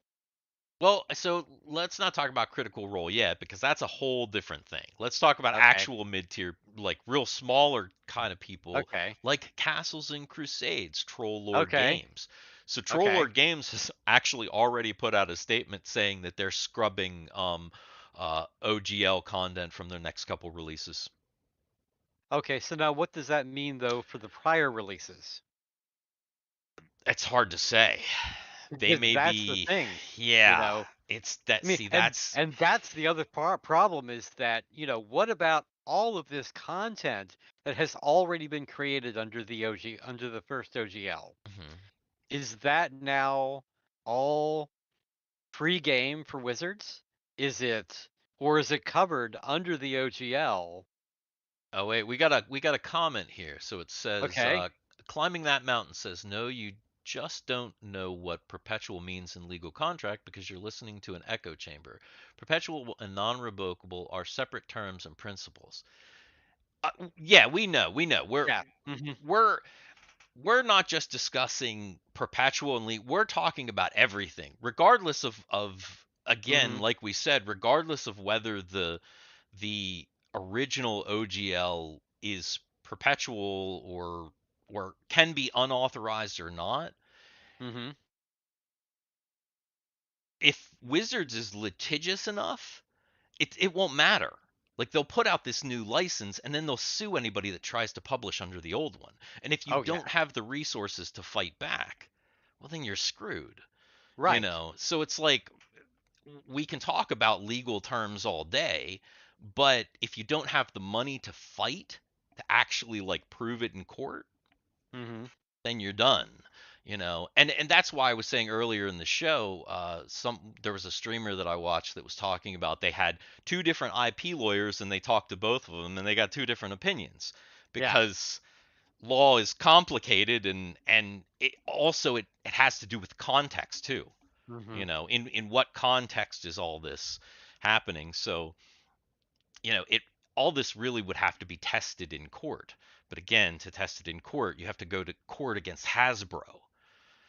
well, so let's not talk about Critical Role yet because that's a whole different thing. Let's talk about Okay. actual mid-tier, like real smaller kind of people Okay. like Castles and Crusades, Troll Lord Okay. Games. So Troll Okay. Lord Games has actually already put out a statement saying that they're scrubbing OGL content from their next couple releases. Okay. So now what does that mean though for the prior releases? It's hard to say. They Because may that's the be, thing, you yeah. know. It's that. I mean, See, and that's and that's the other problem is that, what about all of this content that has already been created under the first OGL? mhm. Is that now all free game for Wizards? Or is it covered under the OGL? Oh wait, we got a comment here. So it says, Okay. climbing that mountain says, no, you just don't know what perpetual means in legal contract because you're listening to an echo chamber. Perpetual and non-revocable are separate terms and principles. Yeah, we know. Yeah. Hmm. We're we're not just discussing perpetual and we're talking about everything, regardless of again, Hmm. like we said, regardless of whether the original OGL is perpetual or can be unauthorized or not. Hmm. If Wizards is litigious enough, it won't matter. Like they'll put out this new license and then they'll sue anybody that tries to publish under the old one. And if you Oh yeah. don't have the resources to fight back, well then you're screwed. Right. So it's like we can talk about legal terms all day, but if you don't have the money to fight, to actually like prove it in court, Hmm. then you're done. And that's why I was saying earlier in the show, there was a streamer that I watched that was talking about they had two different IP lawyers and they talked to both of them and they got two different opinions Yeah. because law is complicated and it has to do with context too. Hmm. In what context is all this happening? So, it. all this really would have to be tested in court. But again, to test it in court, you have to go to court against Hasbro,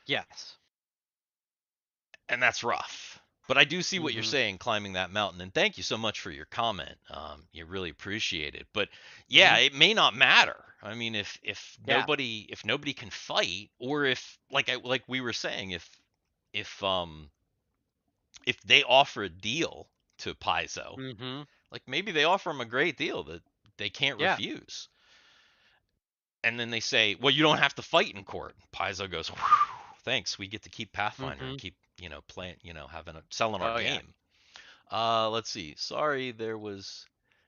Yes. and that's rough. But I do see what you're Mhm. saying, climbing that mountain, and thank you so much for your comment. You really appreciate it. But yeah, Mhm. it may not matter. I mean, Yeah. if nobody can fight, or if like we were saying, if um if they offer a deal to Paizo, Mhm. like maybe they offer them a great deal that they can't Yeah. refuse, and then they say, well, you don't have to fight in court. Paizo goes, thanks, we get to keep Pathfinder and Mhm. keep playing, selling our Oh yeah. game. Let's see. Sorry, there was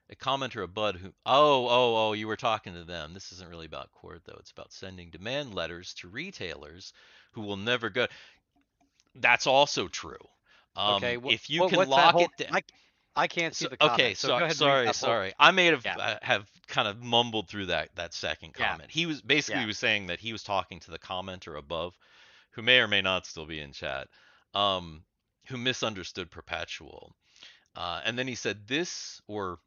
a commenter, a bud who. Oh, you were talking to them. This isn't really about court though. It's about sending demand letters to retailers who will never go. That's also true. Okay. If you can What's that lock whole? it down. I can't see So the okay, comment. So go ahead and read that whole. sorry. I may Yeah. have kind of mumbled through that second Yeah. comment. He was basically Yeah. he was saying that he was talking to the commenter above, who may or may not still be in chat, um, who misunderstood Perpetual. And then he said this, or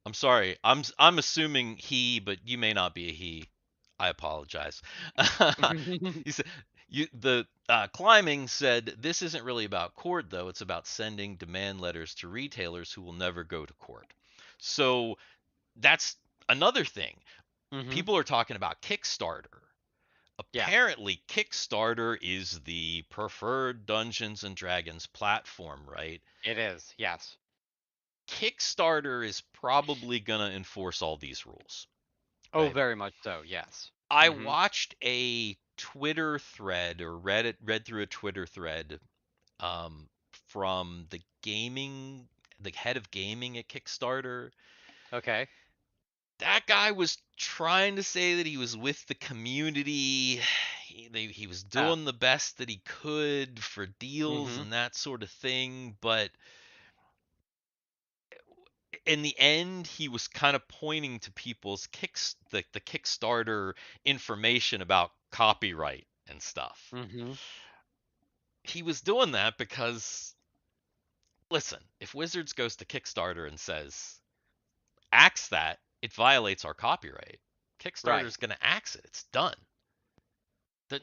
I'm sorry, I'm assuming he, but you may not be a he. I apologize. He said the climbing said this isn't really about court though. It's about sending demand letters to retailers who will never go to court. So that's another thing. Mhm. People are talking about Kickstarter. Yeah. Apparently, Kickstarter is the preferred Dungeons and Dragons platform, right? It is. Yes. Kickstarter is probably going to enforce all these rules, Oh, right? very much so. Yes. I Mhm. watched a Twitter thread, or read through a Twitter thread, um, from the head of gaming at Kickstarter. Okay. That guy was trying to say that he was with the community. He was Ah. doing the best that he could for deals Mhm. and that sort of thing, but in the end, he was kind of pointing to people's the Kickstarter information about copyright and stuff. Mhm. He was doing that because, listen, if Wizards goes to Kickstarter and says, axe that, it violates our copyright. Right. Kickstarter's going to axe it. It's done.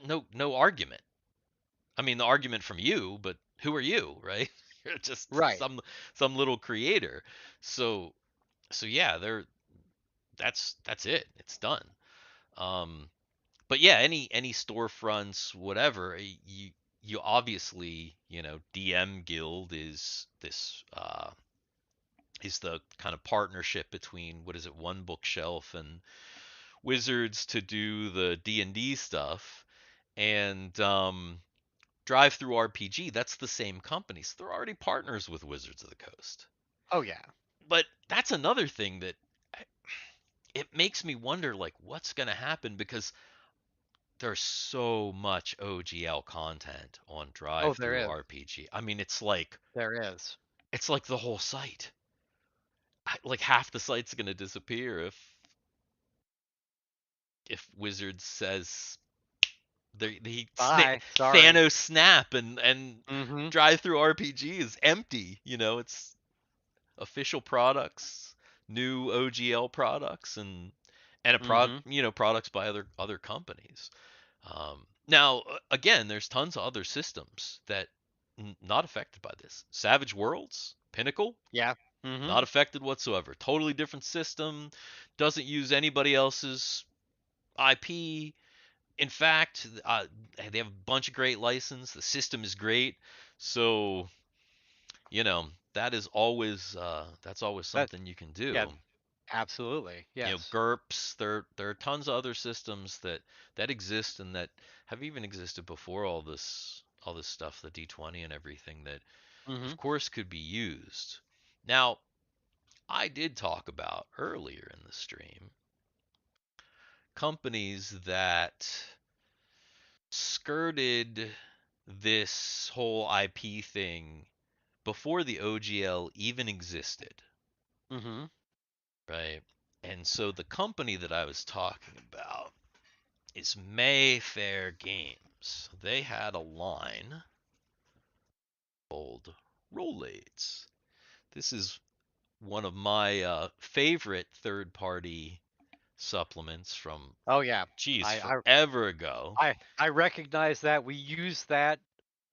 No argument. I mean, the argument from you, but who are you, right? You're just Right. some little creator. So yeah, that's it. It's done. Um, but yeah, any storefronts, whatever, you obviously, DM Guild is the kind of partnership between, what is it, One Bookshelf and Wizards to do the D&D stuff, and Drive Through RPG, that's the same company. So they're already partners with Wizards of the Coast. Oh yeah. But that's another thing that it makes me wonder, like, what's going to happen, because there's so much OGL content on Oh, Drive there Through is. RPG. I mean, it's like the whole site. Like half the site's going to disappear if Wizards says Bye. Sorry. Thanos snap, and Mhm. Drive Through RPG is empty. It's official products, new OGL products, and Mhm. products by other companies. Now, again, there's tons of other systems that not affected by this. Savage Worlds, Pinnacle, Yeah. Mhm. not affected whatsoever. Totally different system, doesn't use anybody else's IP. In fact, they have a bunch of great license. The system is great, so that's always That. something you can Yeah. do. Absolutely. Yes. GURPS. There are tons of other systems that exist and that have even existed before all this stuff, the D20 and everything, that of Mhm. course could be used. Now, I did talk about earlier in the stream companies that skirted this whole IP thing before the OGL even existed, Mhm. right? And so the company that I was talking about is Mayfair Games. They had a line called Rolades. This is one of my favorite third-party supplements from, Oh yeah. geez, I I forever ago I recognize that. We use that.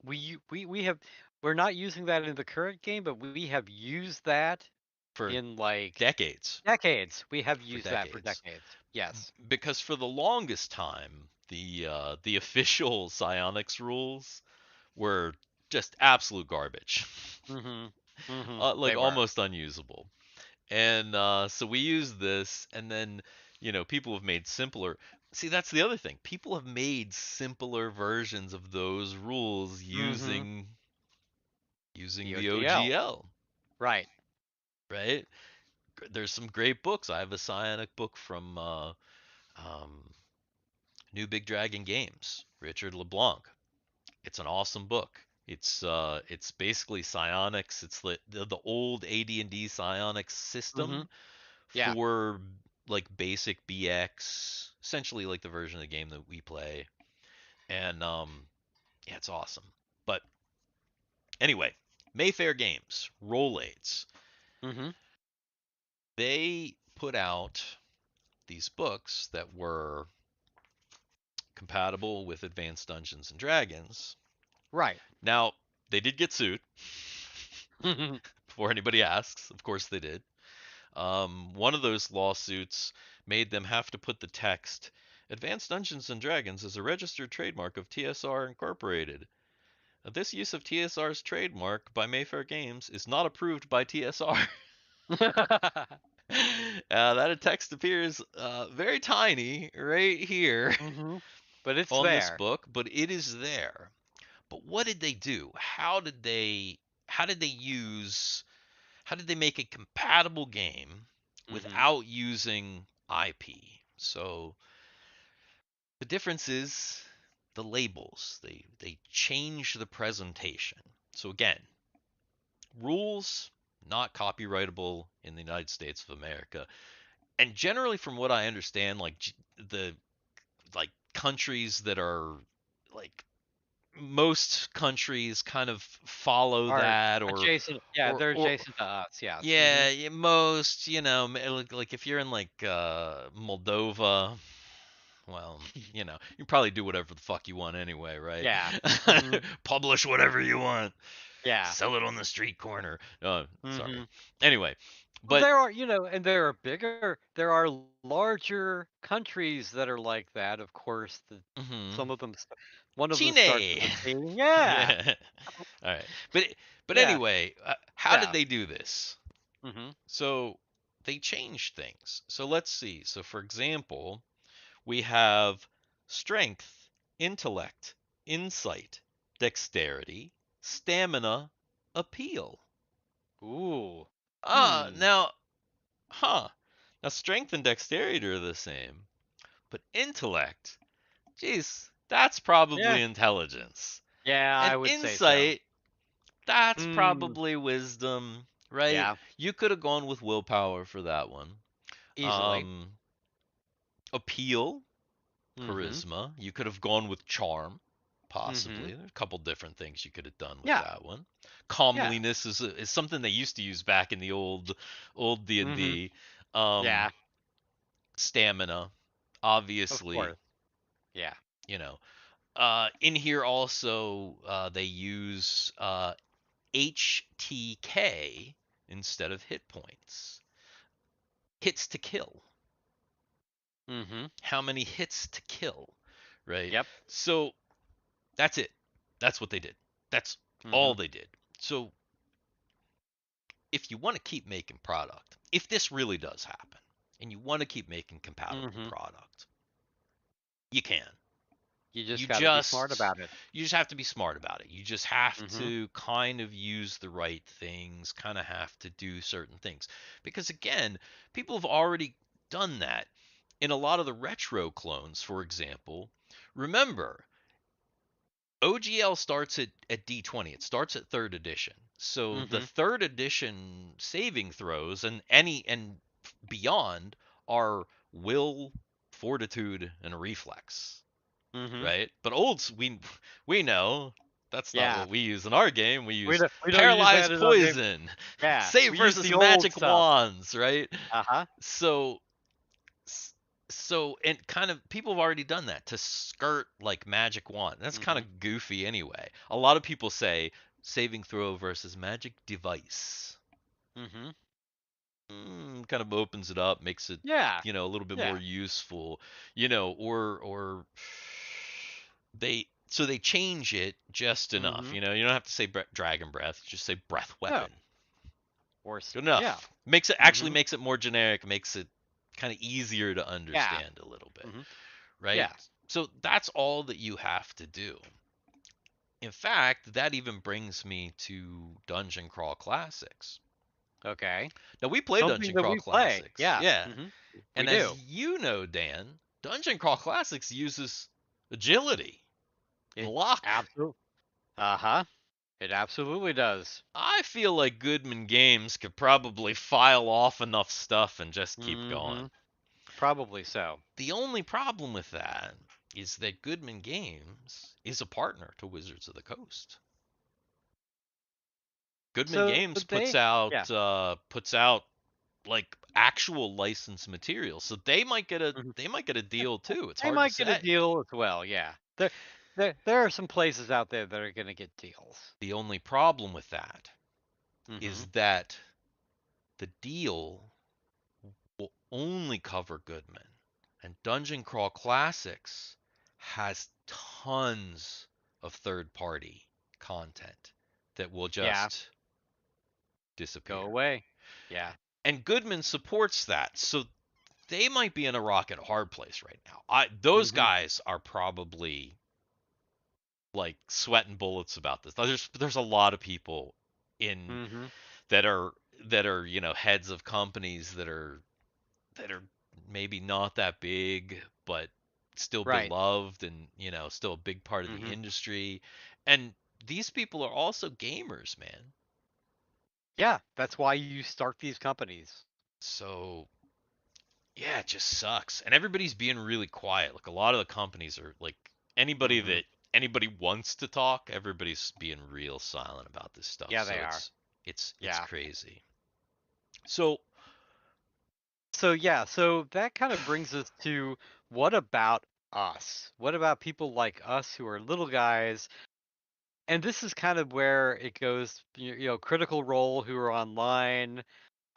We have we're not using that in the current game, but we have used that for in like decades. decades. We have For used that for decades. decades. Yes. Because for the longest time, the official psionics rules were just absolute garbage, Mhm. Mhm. like They were. almost unusable. And so we use this, and then people have made simpler. See, that's the other thing. People have made simpler versions of those rules Mhm. using The the OGL. OGL, Right. right? There's some great books. I have a psionic book from um, New Big Dragon Games, Richard LeBlanc. It's an awesome book. It's basically psionics. It's the old AD&D psionics system Mhm. Yeah. for like basic BX, essentially like the version of the game that we play. And yeah, it's awesome. But anyway, Mayfair Games, Rolaids, Mhm. they put out these books that were compatible with Advanced Dungeons and Dragons. Right. Now, they did get sued. Before anybody asks, of course they did. One of those lawsuits made them have to put the text Advanced Dungeons and Dragons is a registered trademark of TSR Incorporated. This use of TSR's trademark by Mayfair Games is not approved by TSR. That text appears very tiny right here Mhm. But it's on this there. book, but it is there. But what did they do? How did they make a compatible game Mhm. without using IP? So the difference is the labels. They change the presentation. So again, rules not copyrightable in the United States of America. And generally from what I understand, like the like countries that are like most countries kind of follow Are that adjacent. Yeah, they're or adjacent to us. Yes. Mhm. yeah, most, like if you're in like Moldova, well, you probably do whatever the fuck you want anyway, right? Yeah. Mhm. Publish whatever you want, Yeah. sell it on the street corner. Sorry. Mhm. Anyway, Well, but there are, and there are larger countries that are like that. Of course, mhm. some of them, one of them starts Chile. with a C. Yeah, Yeah. All right. But yeah, anyway, how did yeah. they do this? Mhm, So they changed things. So let's see. So for example, we have strength, intellect, insight, dexterity, stamina, appeal. ooh, Ah, hmm, now, huh. Now, strength and dexterity are the same, but intellect, geez, that's yeah, probably intelligence. yeah. And I would say so. insight, that's Hmm, probably wisdom, right? yeah, You could have gone with willpower for that one. easily. Um, appeal, Mhm, charisma. You could have gone with charm, mhm. possibly. There's a couple different things you could have done with Yeah, that one. yeah. Comeliness is something they used to use back in the old D and Mhm, D. Um, yeah. stamina, Of obviously. course. Yeah. You know, in here also they use HTK instead of hit points. Hits to kill. Mhm. How many hits to kill, right? Yep. So that's it. That's what they did. That's all Mhm. they did. So if you want to keep making product, if this really does happen, and you want to keep making compatible Mhm. product, you can. You just You got to be smart just about it. you just have to be smart about it. You just have Mhm. to kind of use the right things, kind of have to do certain things. Because again, people have already done that in a lot of the retro clones, for example. Remember, OGL starts at D20. It starts at third edition. So the Mhm. third edition saving throws and beyond are will, fortitude, and reflex, Mhm. right? But olds we know That's not Yeah. what we use in our game. We use We don't use that paralyzed in our game. poison, Yeah. save We use versus the old magic stuff. wands, right? Uh-huh. So and kind of people have already done that to skirt like magic wand. That's kind Mhm. of goofy anyway. A lot of people say saving throw versus magic device. Mhm. Kind of opens it up, makes it Yeah. a little bit more Yeah. useful, or they change it just enough. Mhm. You don't have to say dragon breath, just say breath No. weapon. Good Yeah. enough. Makes it actually Mhm. makes it more generic, makes it kind of easier to Yeah. understand a little bit, Mhm. right? Yeah. So that's all that you have to do. In fact, that even brings me to Dungeon Crawl Classics. Okay. Now we play Something Dungeon that Crawl we play. Classics, Yeah. yeah. Mhm. We And as do. you know, Dan, Dungeon Crawl Classics uses agility and It luck. absolutely. Uh-huh. It absolutely does. I feel like Goodman Games could probably file off enough stuff and just keep going. Mhm. Probably so. The only problem with that is that Goodman Games is a partner to Wizards of the Coast. Goodman So Games they yeah. puts out like actual licensed material, so Mhm. they might get a deal too. It's They hard to might get a say. deal as well, yeah. There are some places out there that are gonna get deals. The only problem with that Mhm. is that the deal will only cover Goodman. And Dungeon Crawl Classics has tons of third party content that will Yeah. just Go disappear. away. Yeah. And Goodman supports that. So they might be in a rock and a hard place right now. Those Mhm. guys are probably like sweating bullets about this. There's a lot of people in Mhm. that are heads of companies that are maybe not that big, but still Right. beloved and, still a big part of the Mhm. industry. And these people are also gamers, man. Yeah, that's why you start these companies. So, yeah, it just sucks. And everybody's being really quiet. Like a lot of the companies are like Mhm. anybody wants to talk, everybody's being real silent about this stuff. Yeah, they So are. it's Yeah. crazy. So, So yeah, so that kind of brings us to what about us? What about people like us who are little guys? And this is kind of where it goes, Critical Role who are online,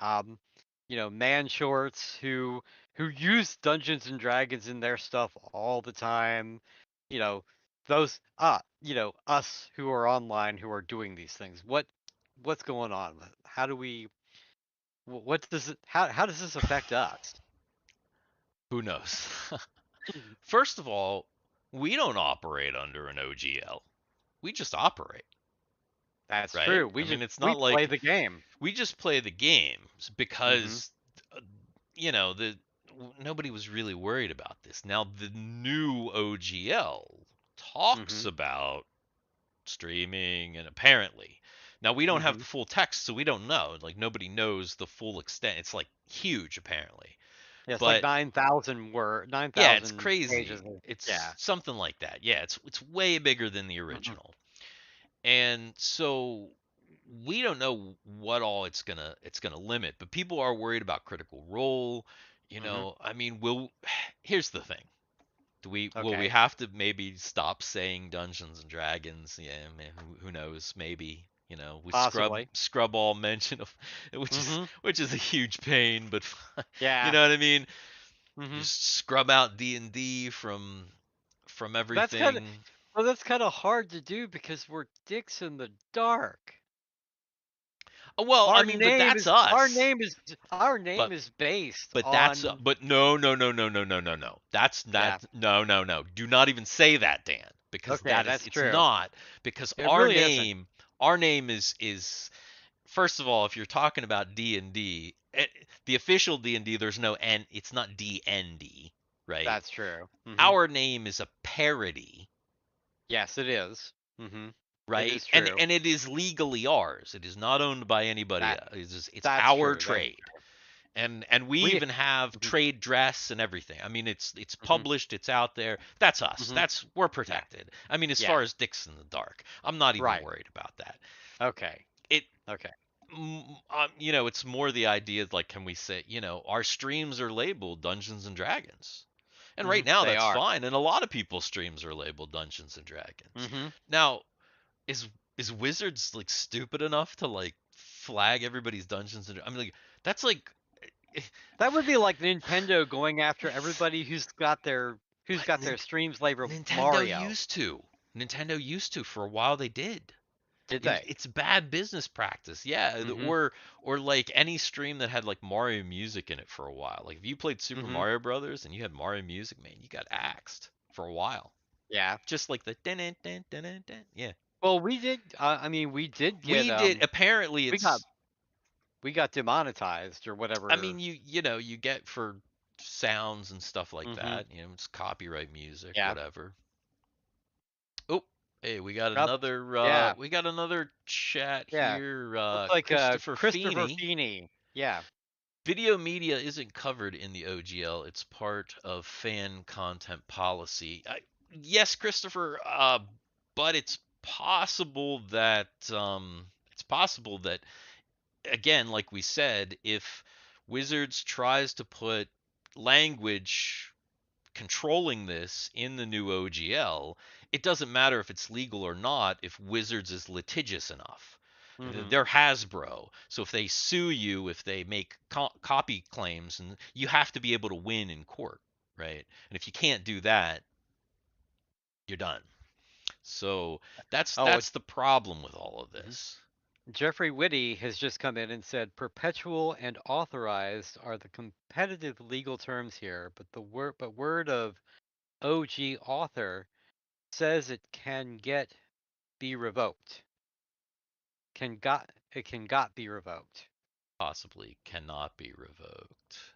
um, man shorts who use Dungeons and Dragons in their stuff all the time. You know, those us who are online who are doing these things. What's going on? How do we what does it how does this affect us? who knows? First of all, we don't operate under an OGL. We just operate, That's right? true. I mean, it's We not play like the game. we just play the games Mhm. because uh, the nobody was really worried about this. Now the new OGL talks Mhm. about streaming and apparently. Now we don't have Mhm. the full text, so we don't know. Like nobody knows the full extent. It's like huge apparently. Yeah, it's like But 9,000 word yeah, it's 9,000 pages. crazy. It's Yeah. something like that. Yeah, it's way bigger than the Mhm. original. And so we don't know what all it's gonna limit, but people are worried about Critical Role. Mhm. I mean, here's the thing. Will we Okay. have to maybe stop saying Dungeons and Dragons? Yeah, man, who knows? Maybe. We Possibly. scrub all mention of Mhm. which is a huge pain, but you Yeah. know what I mean? Mhm. Just scrub out D&D from That's kind of everything. well, that's kind of hard to do because we're dicks in the dark. Well, I mean, but that's Our us. name is our But name is based that's on but no, no, no, no, no, no, no, no. That's yeah. not no, no, no. Do not even say that, Dan, because Okay, that's it's true. not because It really isn't. our name is first of all, if you're talking about D&D, the official D&D there's no N, it's not DND, right? That's true. Mhm. Our name is a parody, Yes, it is. Mhm. It right? is And true. it is legally ours. It is not owned by anybody That else. It's that's our true. That is trade. true. And we We even have Mhm, trade dress and everything. I mean, it's mhm, published, it's out there. That's us. mhm. We're Yeah, protected. I mean, as yeah. far as Dick's in the dark, I'm not even Right. worried about that. Okay. It Okay. it's more the idea of, like, can we say, our streams are labeled Dungeons and Dragons. And right now They that's are. fine. And a lot of people's streams are labeled Dungeons and Dragons. Mhm. Now, is is Wizards like stupid enough to like flag everybody's Dungeons and I mean, like, that's like That would be like Nintendo going after everybody who's but got their streams labeled Nintendo Mario. used to. Nintendo used to for a while they did. Did they? It's bad business practice. Yeah, Mhm. or like any stream that had like Mario music in it for a while. Like if you played Super Mhm. Mario Brothers and you had Mario music, man, you got axed for a while. Yeah. Just like the dun dun dun dun dun dun. Yeah. Well, we did. I mean, we did get We did apparently we got it's we got demonetized or I mean whatever. you get for sounds and stuff like Mhm. that, it's copyright music, Yeah. whatever. Oh, hey, Up. Yeah. we got another chat Yeah. here. Looks like Christopher Christopher Feeney. Feeney. Yeah. Video media isn't covered in the OGL. It's part of fan content policy. Yes, Christopher, but it's possible that again, like we said, if Wizards tries to put language controlling this in the new OGL, it doesn't matter if it's legal or not if Wizards is litigious enough. Mhm. They're Hasbro, so if they sue you, if they make copy claims, and you have to be able to win in court, right? And if you can't do that, you're done. So Oh, that's the problem with all of mhm. this. Jeffrey Whitty has just come in and said perpetual and authorized are the competitive legal terms here, but word of OG author says it can get be revoked. Can got be revoked. Possibly cannot be revoked.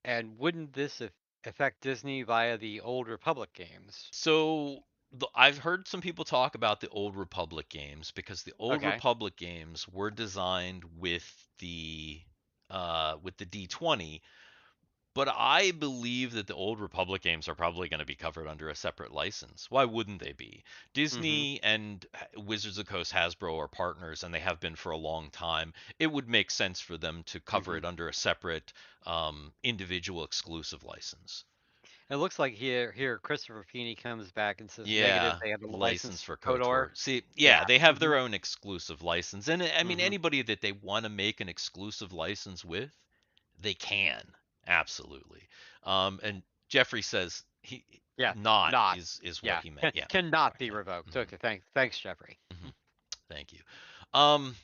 And wouldn't this affect Disney via the Old Republic games? So I've heard some people talk about the Old Republic games because the Old Okay. Republic games were designed with the D20, but I believe that the Old Republic games are probably going to be covered under a separate license. Why wouldn't they be? Mhm. Disney and Wizards of the Coast Hasbro are partners, and they have been for a long time. It would make sense for them to cover Mhm. it under a separate individual exclusive license. It looks like here Christopher Feeney comes back and says negative. Yeah, They have a license license for for KOTOR. KOTOR. See, yeah, Yeah. they have Mhm. their own exclusive license. And I mean, Mhm. anybody that they want to make an exclusive license with, they can. Absolutely. And Jeffrey says he Yeah. not Not. is what Yeah. he meant. Yeah. Cannot Sorry. be Yeah. revoked. hmm Okay. Thanks, Jeffrey. hmm Thank you. Um,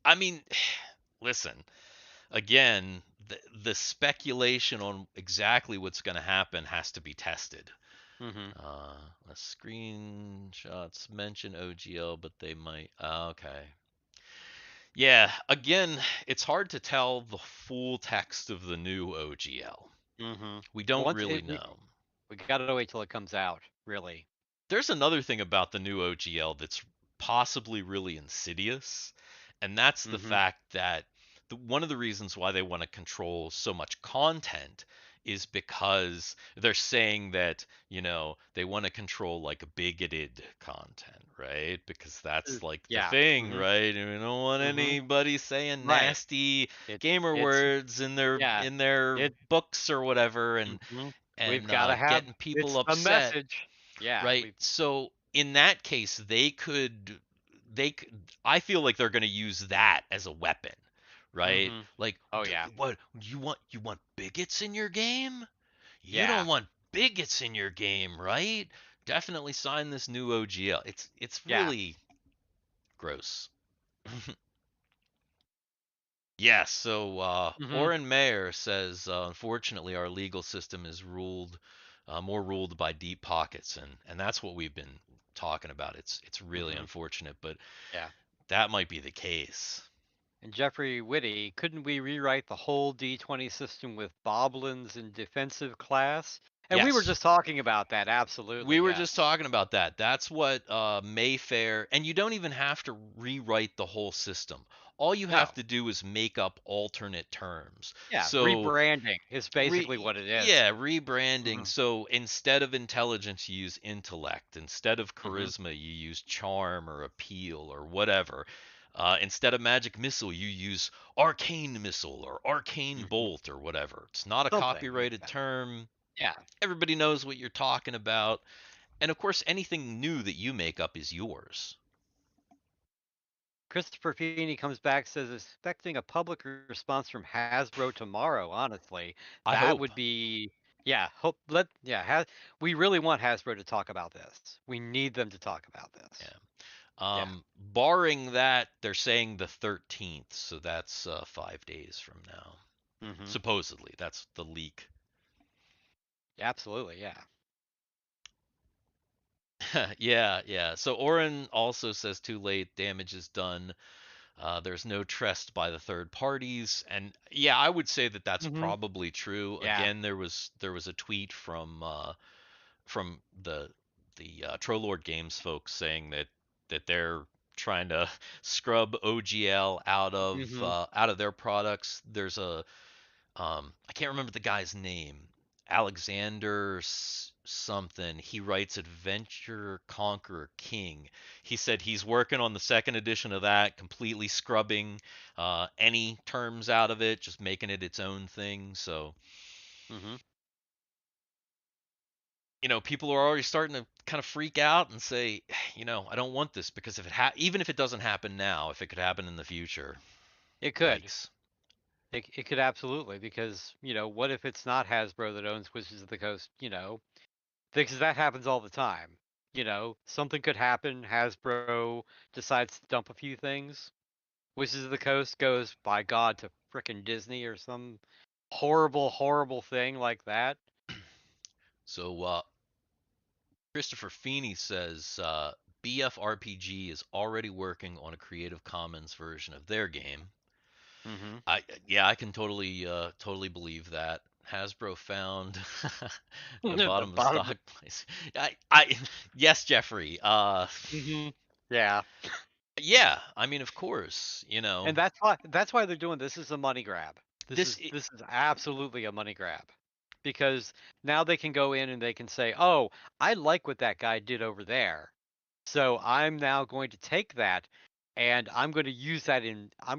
I mean, listen, again, the speculation on exactly what's going to happen has to be tested. Mhm. Uh, the screenshots mention OGL, but they might. Okay. Yeah. Again, it's hard to tell the full text of the new OGL. Mhm. We don't Once really it know. we gotta wait till it comes out. Really. There's another thing about the new OGL that's possibly really insidious, and that's the Mhm. fact that one of the reasons why they want to control so much content is because they're saying that, they want to control like bigoted content, right? Because that's like the Yeah. thing, Mhm. right? And we don't want Mhm. anybody saying Right. nasty gamer It's words in their yeah. in their It books or whatever, and Mhm. We've and gotta have getting people it's the upset. message. Yeah. Right. We've So in that case, they could, I feel like they're going to use that as a weapon, right? Mhm. Like, Oh yeah. what you want bigots in your game? You Yeah. don't want bigots in your game, right? Definitely sign this new OGL. It's Yeah. really gross. Yes, so Mhm. Oren Mayer says, unfortunately, our legal system is more ruled by deep pockets, and that's what we've been talking about. It's really Mhm. unfortunate, but Yeah. that might be the case. And Jeffrey Whitty, couldn't we rewrite the whole D20 system with boblins in defensive class? And we were Yes, just talking about that. Absolutely, we were just yes. talking about that. That's what Mayfair, and you don't even have to rewrite the whole system. all you have No. to do is make up alternate terms. Yeah, So rebranding is basically what it is. yeah, rebranding. Mhm. So instead of intelligence, you use intellect. Instead of Mhm. charisma, you use charm or appeal or whatever. Instead of magic missile, you use arcane missile or arcane Mhm. bolt or whatever. It's not a Something like copyrighted that. term. Yeah. Everybody knows what you're talking about. And of course, anything new that you make up is yours. Christopher Feeney comes back, says expecting a public response from Hasbro tomorrow. Honestly, I that hope. would be yeah. Hope let yeah. We really want Hasbro to talk about this. We need them to talk about this. Yeah. Yeah. Barring that, they're saying the 13th, so that's 5 days from now. Hmm. Supposedly, that's the leak. Absolutely. Yeah. Yeah, yeah. So Oren also says too late, damage is done. There's no trust by the third parties, and yeah, I would say that that's Hmm. probably true. Yeah. Again, there was a tweet from the Trollord Games folks saying that they're trying to scrub OGL Hmm. out of their products. There's a I can't remember the guy's name. Alexander something. He writes Adventure Conqueror King. He said he's working on the second edition of that, completely scrubbing any terms out of it, just making it its own thing. So, Hmm. people are already starting to kind of freak out and say, I don't want this because if even if it doesn't happen now, if it could happen in the future, It could. yikes. It could absolutely because what if it's not Hasbro that owns Wizards of the Coast? Because that happens all the time. Something could happen. Hasbro decides to dump a few things. Wizards of the Coast goes, by God, to frickin' Disney or some horrible, horrible thing like that. So, Christopher Feeney says BFRPG is already working on a Creative Commons version of their game. Hmm. Yeah, I can totally believe that. Hasbro found the The bottom of the bottom. stock place. I yes, Jeffrey. Hmm. Yeah, Yeah, I mean, of course, and that's why they're doing this is a money grab. This this is this is absolutely a money grab because now they can go in and they can say, "Oh, I like what that guy did over there. So I'm now going to take that and I'm going to use that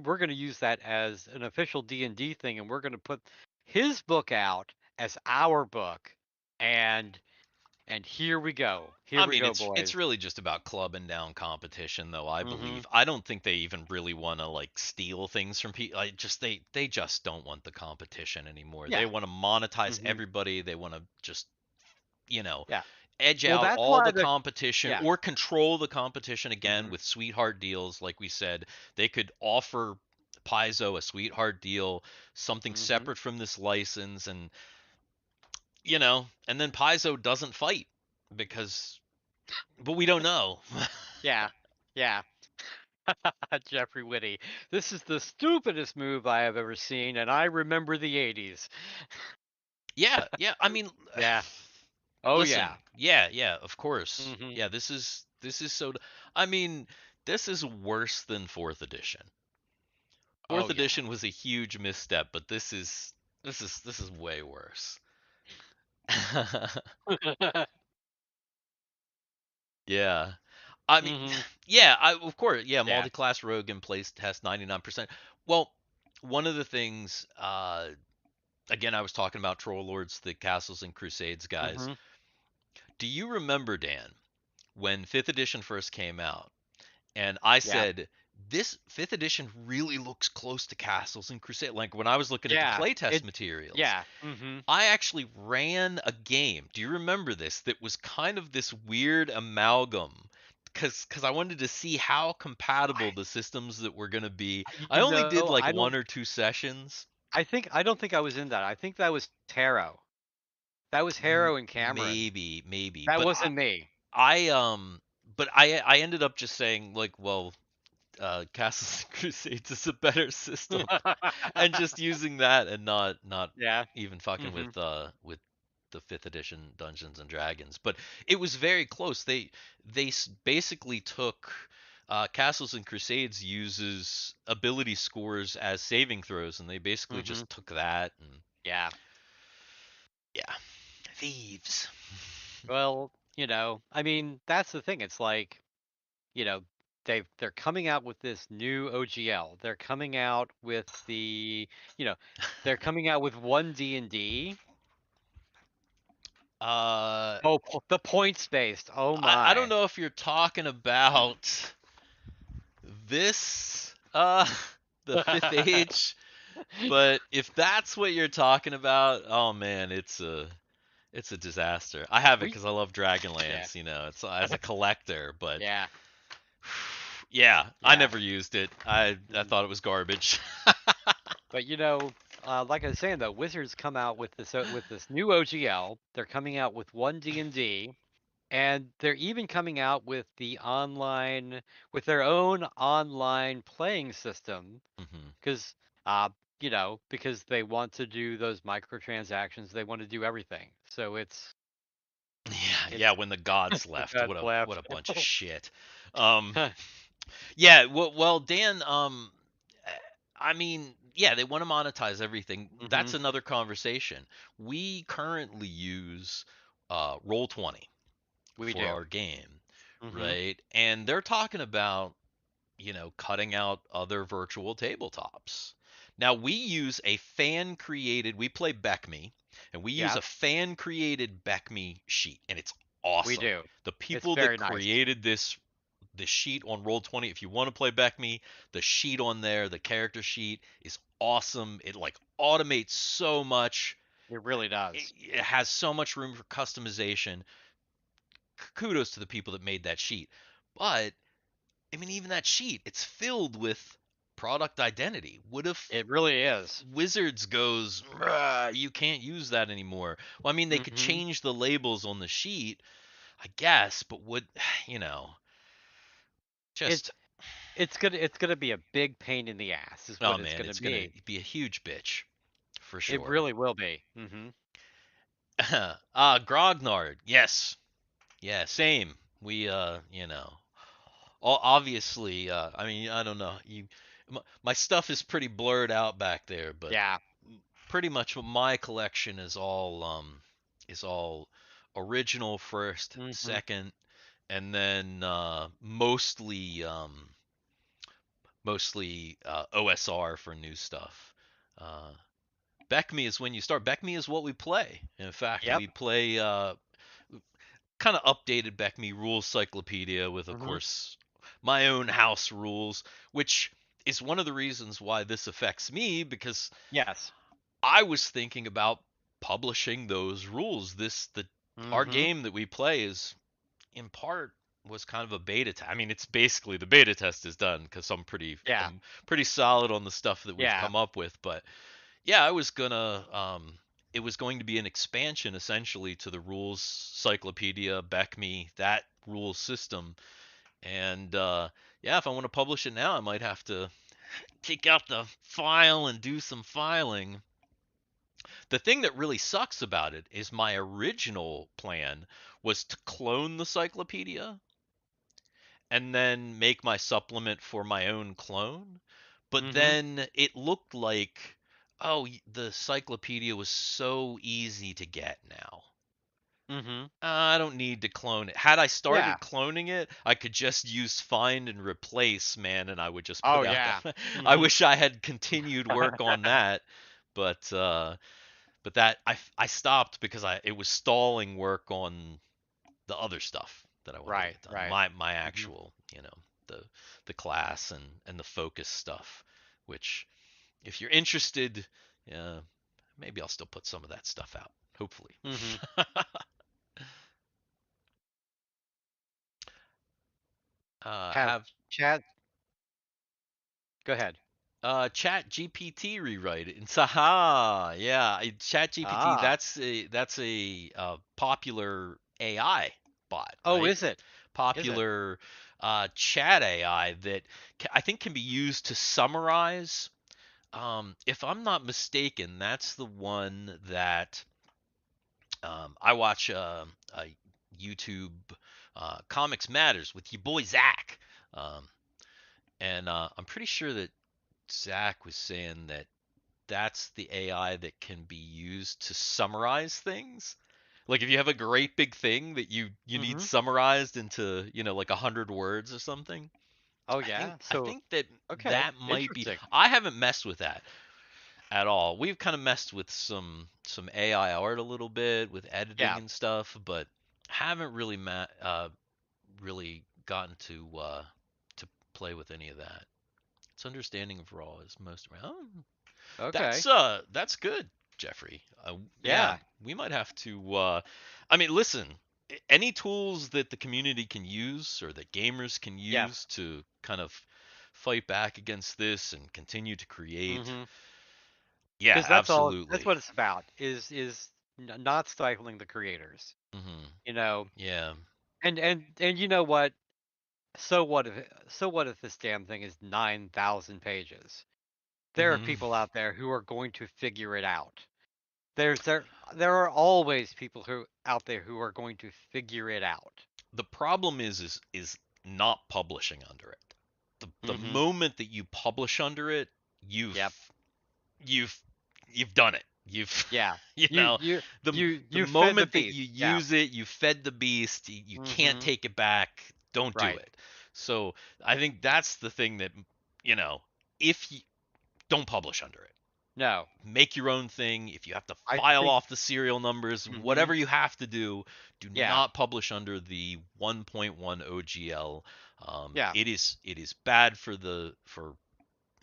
we're going to use that as an official D&D thing and we're going to put his book out as our book and here we go. Here I we mean, go, it's boys." really just about clubbing down competition, though. I Mhm. believe. I don't think they even really want to like steal things from people. They just don't want the competition anymore. They Yeah. want to monetize Mhm. everybody. They want to just you know Yeah. edge Well, out that's all why the the competition yeah. or control the competition again Mhm. with sweetheart deals. Like we said, they could offer Paizo a sweetheart deal, something Mhm. separate from this license, and and then Paizo doesn't fight because but we don't know. Yeah. Yeah. Jeffrey Whitty. This is the stupidest move I have ever seen and I remember the 80s. Yeah, yeah. I mean, Yeah. Oh listen. yeah. Yeah, yeah. Of course. Mhm. Yeah, this is so. I mean, this is worse than fourth edition. Fourth Oh yeah. edition was a huge misstep, but this is way worse. Yeah. I mean, Mhm. yeah. Of course. Yeah. Yeah. Multi-class rogue in place test 99%. Well, one of the things. Again, I was talking about Troll Lords, the Castles and Crusades guys. Mhm. Do you remember, Dan, when fifth edition first came out? And I Yeah. said, this fifth edition really looks close to Castles and Crusade. Like when I was looking at the Yeah. playtest It materials, yeah. Mhm. I actually ran a game. Do you remember this? That was kind of this weird amalgam. Because I wanted to see how compatible the systems that were going to be. I only did like I one don't or two sessions. I don't think I was in that. I think that was Tarot. That was Harrow and Cameron. Maybe. That wasn't me. I but I ended up just saying like, well, Castles and Crusades is a better system, and just using that and not Yeah. even fucking Mhm. with the fifth edition Dungeons and Dragons. But it was very close. They basically took Castles and Crusades uses ability scores as saving throws, and they basically Mm-hmm. just took that and Yeah. yeah, thieves. Well, I mean, that's the thing. It's like, you know, they're coming out with this new OGL. They're coming out with you know, they're coming out with one D&D. uh, Oh, the points based. Oh I don't my. know if you're talking about this, the fifth age, but if that's what you're talking about, oh man, it's a disaster. I have it we because I love yeah. Dragonlance, it's as a collector, but Yeah. yeah, I Yeah. never used it. I Mhm. thought it was garbage. But like I was saying though, Wizards come out with this new OGL. They're coming out with one D&D, and they're even coming out with with their own online playing system hmm because because they want to do those microtransactions. They want to do everything. So Yeah, yeah. it's When the gods left, that's what left. a bunch of shit. Um, yeah. Well, Dan. eh, I mean, yeah, they want to monetize everything. That's Mhm. another conversation. We currently use Roll20 We for do. our game, Mhm. right? And they're talking about cutting out other virtual tabletops. Now we use a fan created, we play Beckme, and we use Yeah, a fan created Beckme sheet, and it's we awesome. do. The It's people that very nice. created this sheet on Roll20, if you want to play Beckme, the sheet on there, the character sheet is awesome. It like automates so much. It really It, does. it has so much room for customization. Kudos to the people that made that sheet. But I mean, even that sheet, it's filled with product identity. What if It really is. Wizards goes, you can't use that anymore? Well, I mean, they could Mhm. change the labels on the sheet, I guess, but would, you know, It's just, it's gonna be a big pain in the ass is oh what it's man, gonna it's going be. to be a huge bitch for It sure. really will be. Mhm. Grognard, yes. Yeah, same. We, obviously, I mean, I don't know. My stuff is pretty blurred out back there, but Yeah. pretty much my collection is all original first, Mhm. second, and then mostly OSR for new stuff. Uh, Beckme is when you start. Beckme is what we play. In fact, Yep. we play kind of updated Beckme rules cyclopedia with, of Mhm. course, my own house rules, which is one of the reasons why this affects me because Yes. I was thinking about publishing those rules. Our Mhm. game that we play is in part was kind of a beta test. I mean, it's basically the beta test is done because Yeah. I'm pretty solid on the stuff that we've Yeah. come up with. But yeah, I was gonna it was going to be an expansion essentially to the rules cyclopedia, Beckme, that rules system. And yeah, if I want to publish it now, I might have to take out the file and do some filing. The thing that really sucks about it is my original plan was to clone the cyclopedia and then make my supplement for my own clone. But Mhm. then it looked like, oh, the cyclopedia was so easy to get now. Mhm. I don't need to clone it. Had I Yeah. started cloning it, I could just use find and replace, man, and I would just Oh put out yeah. that. I Mhm. wish I had continued work on that, but that I stopped because I it was stalling work on the other stuff that I wanted to Right. get done. Right. My Mhm. actual, the the class and the focus stuff, which if you're interested, uh, maybe I'll still put some of that stuff out. Hopefully. Mhm. Have Have chat. Go ahead. Chat GPT rewrite it. And Saha, yeah, Chat GPT. Ah. That's a popular AI bot, Oh, right? is it? Is it? Popular chat AI that I think can be used to summarize. If I'm not mistaken, that's the one that I watch YouTube Comics Matters with your boy Zach. and I'm pretty sure that Zach was saying that that's the AI that can be used to summarize things. Like if you have a great big thing that you need Mhm. summarized into, like 100 words or something. Oh, I think yeah? I So think that okay, that might be. interesting. I haven't messed with that at all. We've kind of messed with some AI art a little bit with editing Yeah. and stuff, but haven't really really gotten to play with any of that. Its understanding of raw is most around. Oh, Okay. that's good, Jeffrey. Yeah, Yeah. we might have to. I mean, listen, any tools that the community can use or that gamers can Yeah. use to kind of fight back against this and continue to create. Mhm. Yeah, 'Cause that's absolutely. what it's about, is not stifling the creators, Hmm. you know? Yeah. And you know what? So what if this damn thing is 9,000 pages? There are Hmm. people out there who are going to figure it out. There are always people who out there who are going to figure it out. The problem is not publishing under it. The Mhm. moment that you publish under it, you've Yep. you've you've done it. You've Yeah. you You know you the you the you fed the moment that beast. you Yeah. use it, you fed the beast. You can't Mhm. take it back. Don't do Right. it. So I think that's the thing that you know if you don't publish under it, No. make your own thing. If you have to I file think off the serial numbers, mhm. whatever you have to do Yeah. not publish under the 1.1 OGL. Yeah. It is bad for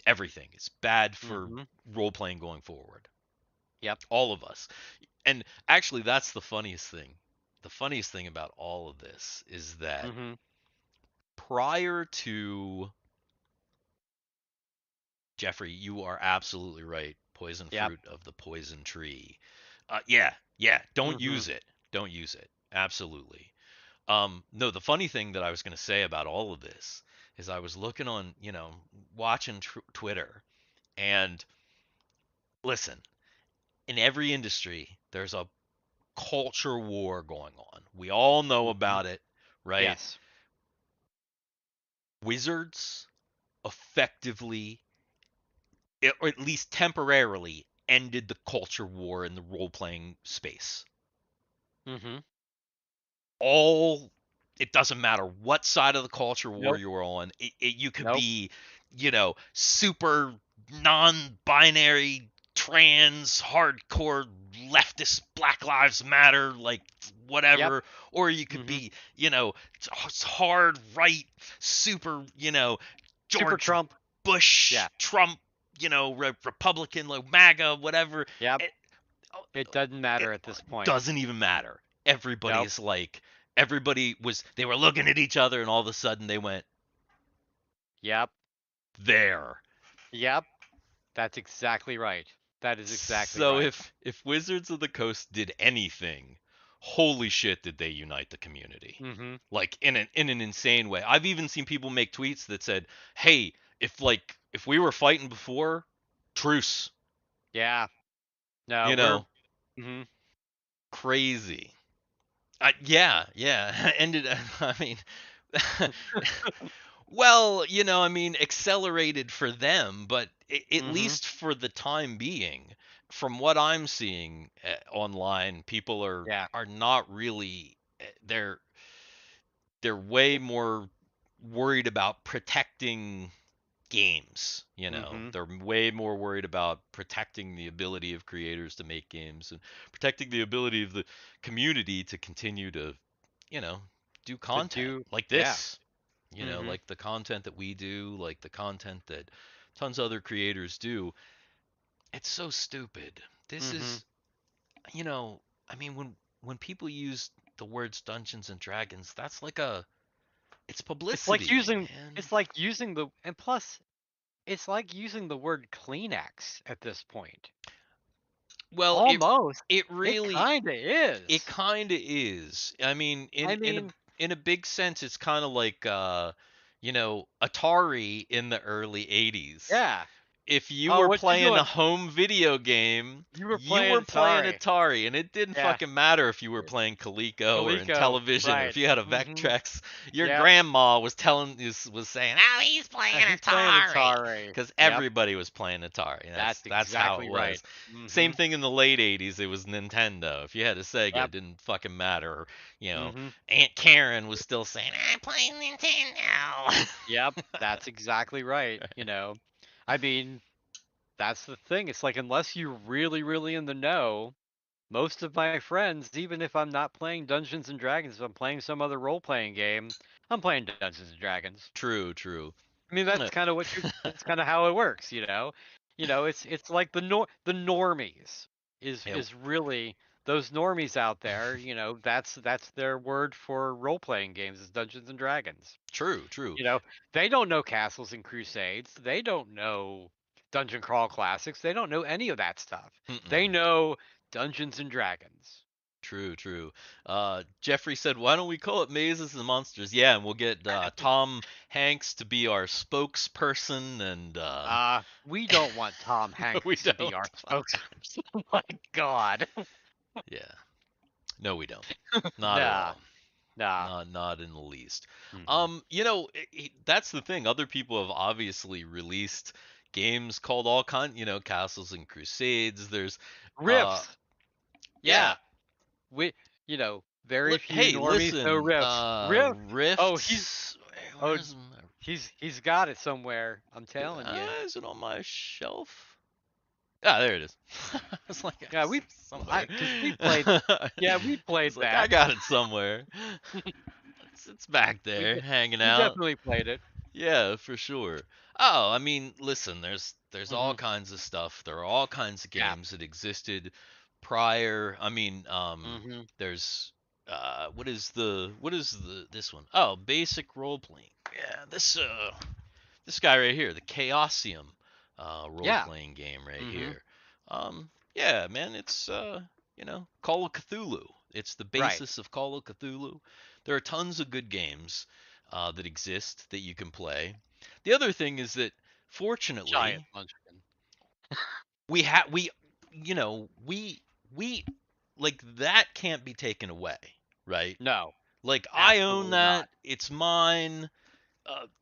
everything. It's bad for Mhm. role playing going forward. Yep. All of us. And actually, that's the funniest thing. The funniest thing about all of this is that Mhm. prior to Jeffrey, you are absolutely right. Poison Yep. fruit of the poison tree. Yeah. Don't Mhm. use it. Don't use it. Absolutely. No, the funny thing that I was going to say about all of this is I was looking on, watching Twitter, and listen, in every industry, there's a culture war going on. We all know Mhm. about it, right? Yes. Wizards effectively, or at least temporarily, ended the culture war in the role playing space. Mhm. All It doesn't matter what side of the culture war Nope. you're on. You could Nope. be, super non-binary, trans, hardcore, leftist, Black Lives Matter, like Yep. whatever, or you could Mhm. be, hard right, super, Super George Trump. Bush, Yeah. Trump, Republican, like MAGA, whatever. Yep. It, It doesn't it matter at this point. doesn't even matter. Nope. Everybody's like, they were looking at each other, and all of a sudden they went, Yep. there. Yep. That's exactly right. That is exactly So right. if Wizards of the Coast did anything, holy shit, did they unite the community? Mhm. Like in an insane way. I've even seen people make tweets that said, "Hey, if we were fighting before, truce." Yeah. No, You we're know, mhm. crazy. Yeah. Ended. I mean, well, I mean, accelerated for them, but at Mhm. least for the time being, from what I'm seeing online, people are Yeah. are not really. They're way more worried about protecting games. Mhm. They're way more worried about protecting the ability of creators to make games and protecting the ability of the community to continue to, you know, do To content do like yeah. this. Mhm. Like the content that we do, like the content that tons of other creators do. It's so stupid. This Mhm. is, I mean, when people use the words Dungeons and Dragons, that's like it's It's like publicity, using man. it's like using the and plus it's like using the word Kleenex at this point. Well, Almost. it It really kinda it is. kind of is. I mean, I in mean, a big sense, it's kind of like Atari in the early '80s. yeah. if you Oh, were what you playing a doing? home video game, You were you playing were playing Atari. Atari, and it didn't Yeah. fucking matter if you were playing Coleco or Coleco. Intellivision or if Right. you had a Mm-hmm. Vectrex. Your Yep. grandma was was saying, "Oh, he's playing He's playing Atari," Atari. because Yep. everybody was playing Atari. And That's that's how exactly it right. was. Mm-hmm. Same thing in the late '80s. It was Nintendo. If you had a Sega, it Yep. didn't fucking matter. You know, Mm-hmm. Aunt Karen was still saying, "I'm playing Nintendo." Yep. That's exactly right. I mean, that's the thing. It's like unless you're really, really in the know, most of my friends, even if I'm not playing Dungeons and Dragons, if I'm playing some other role playing game, I'm playing Dungeons and Dragons. True, true. I mean, that's kind of what you that's kind of how it works, you know. It's like the normies Yeah, is really those normies out there, that's their word for role playing games is Dungeons and Dragons. true, true. You know, they don't know Castles and Crusades. They don't know Dungeon Crawl Classics. They don't know any of that stuff. They Mm-mm. know Dungeons and Dragons. True, true. Jeffrey said, "Why don't we call it Mazes and Monsters?" Yeah, and we'll get Tom Hanks to be our spokesperson, and We don't want Tom no, we Hanks to be our don't. spokesperson. Oh my God. Yeah, no, we don't. Not at Nah, all. nah. Not in the least. Mhm. That's the thing. Other people have obviously released games called all kind. Castles and Crusades. There's, uh, Riffs. yeah. Yeah. We, very few Hey, normies know listen. riffs. Riff. Oh, Rifts. Where oh, is my he's got it somewhere. I'm telling you. Is it on my shelf? Ah, there it is. It's like Yeah, somewhere. because we played. Yeah, we It's played like I that. got it somewhere. It's back We there, de- hanging we out. definitely played it. Yeah, for sure. Oh, I mean, listen, there's all Hmm. kinds of stuff. There are all kinds of Yeah. games that existed prior. I mean, Hmm. there's what is the this one? Oh, basic role playing. Yeah, this guy right here, the Chaosium role Yeah. playing game right Hmm. here. Yeah, man, it's Call of Cthulhu. It's the Right. basis of Call of Cthulhu. There are tons of good games that exist that you can play. The other thing is that Giant fortunately munchkin. we we like that can't be taken away, right? No, Like I own absolutely that. not. It's mine.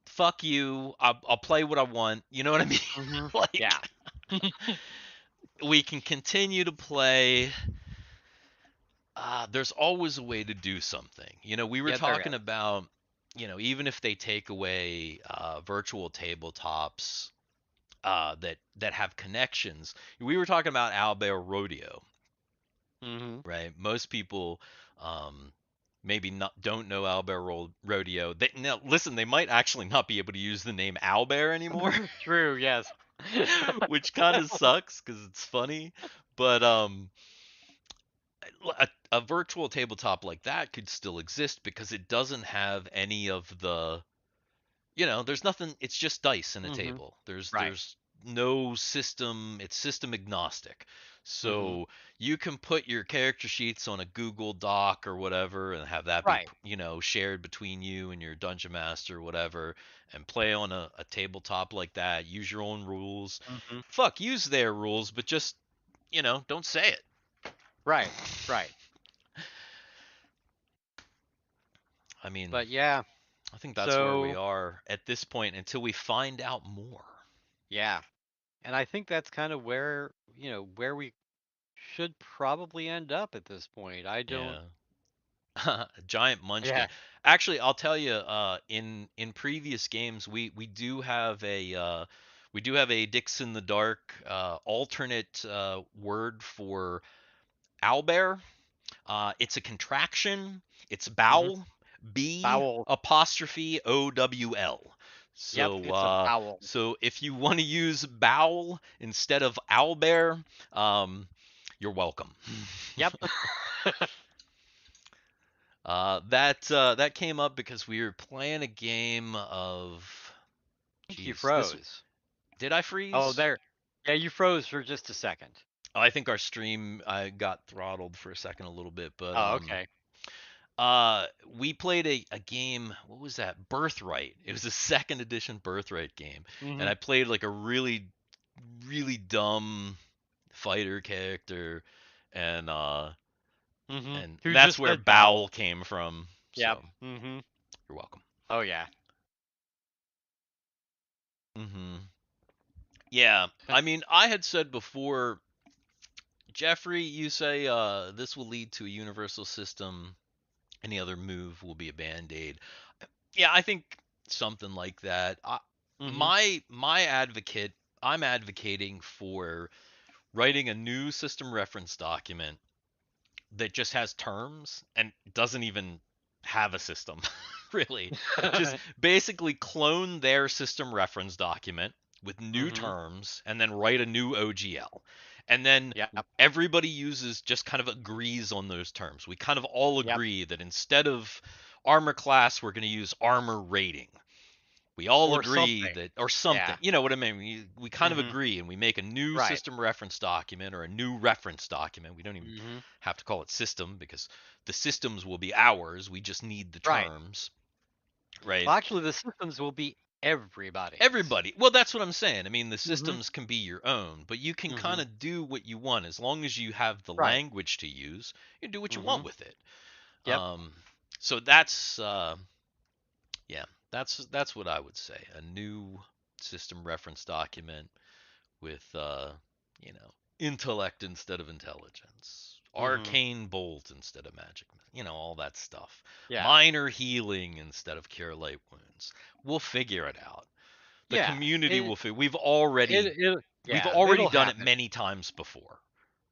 Fuck you. I'll play what I want. You know what I mean? Hmm. Like Yeah. we can continue to play. There's always a way to do something. We were Yeah, there talking is. about, even if they take away virtual tabletops that have connections. We were talking about Owlbear Rodeo, Hmm. right? Most people um, maybe not don't know Rodeo. Now, listen, they might actually not be able to use the name Owlbear anymore, True. Yes. which kind of sucks because it's funny. But a virtual tabletop like that could still exist because it doesn't have any of the there's nothing. It's just dice and a Hmm. table. there's Right. there's no system. It's system agnostic, Hmm. so you can put your character sheets on a Google Doc or whatever and have that be Right. shared between you and your dungeon master or whatever, and play on a tabletop like that. Use your own rules. Hmm. Fuck, use their rules, but just don't say it. Right. Right. I mean, But yeah. I think that's where we So are at this point until we find out more. yeah, and I think that's kind of where we should probably end up at this point. I don't. Yeah. A giant munchkin. Yeah. Actually, I'll tell you, in previous games, we do have a Dix in the Dark alternate word for owlbear. It's a contraction. It's Hmm. bowel, B Bowel. apostrophe OWL. Yep. So It's a bowel. if you want to use bowel instead of owlbear, you're welcome. Yep. That came up because we were playing a game of. think you Jeez, this froze. did I Oh, freeze? there. Yeah, you froze for just a second. I think our stream I got throttled for a second a little bit, but Oh, okay. we played a game. What was that? Birthright. It was a second edition Birthright game, and Hmm. I played like a really really dumb fighter character, and Who that's just where said Bowel. Bowel came from. Yep. So you're welcome. Oh yeah. hmm Yeah, I mean, I had said before, Jeffrey, you say this will lead to a universal system. Any other move will be a band-aid. Yeah, I think something like that. Mhm. My advocate, I'm advocating for writing a new system reference document that just has terms and doesn't even have a system, really. Just basically clone their system reference document with new mhm. terms and then write a new OGL. And then Yep. everybody uses, just kind of agrees on those terms. We kind of all Yep. agree that instead of armor class, we're going to use armor rating. We all Or agree something. that, or something, Yeah. you know what I mean? We kind of Mhm. agree and we make a new Right. system reference document or a new reference document. We don't even Mhm. have to call it system because the systems will be ours. We just need the Right. terms, right? Well, actually, the systems will be everybody's. Everybody. Well, that's what I'm saying. I mean, the Mhm. systems can be your own, but you can kind Mhm. of do what you want as long as you have the Right. language to use. You do what you want Mhm. with it. Yep. Um, so that's yeah, that's what I would say. A new system reference document with intellect instead of intelligence, Mhm. arcane bolt instead of magic, all that stuff, Yeah. minor healing instead of cure light wounds. We'll figure it out. The Yeah. community It will figure. it We've yeah, already it'll done it happen. many times before,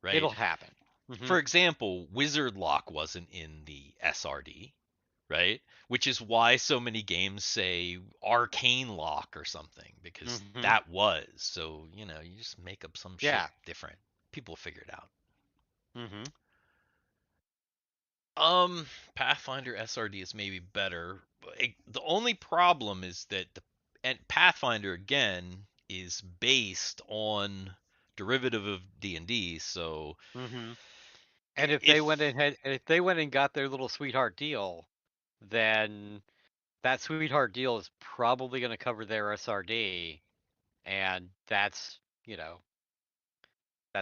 right? It'll happen. Mhm. For example, wizard lock wasn't in the SRD, right? Which is why so many games say arcane lock or something, because Mhm. that was. So, you just make up some shit Yeah. different. People figure it out. Mhm. Pathfinder SRD is maybe better. The only problem is that and Pathfinder again is based on derivative of D&D, so Mhm. And if if they went and got their little sweetheart deal, then that sweetheart deal is probably going to cover their SRD, and that's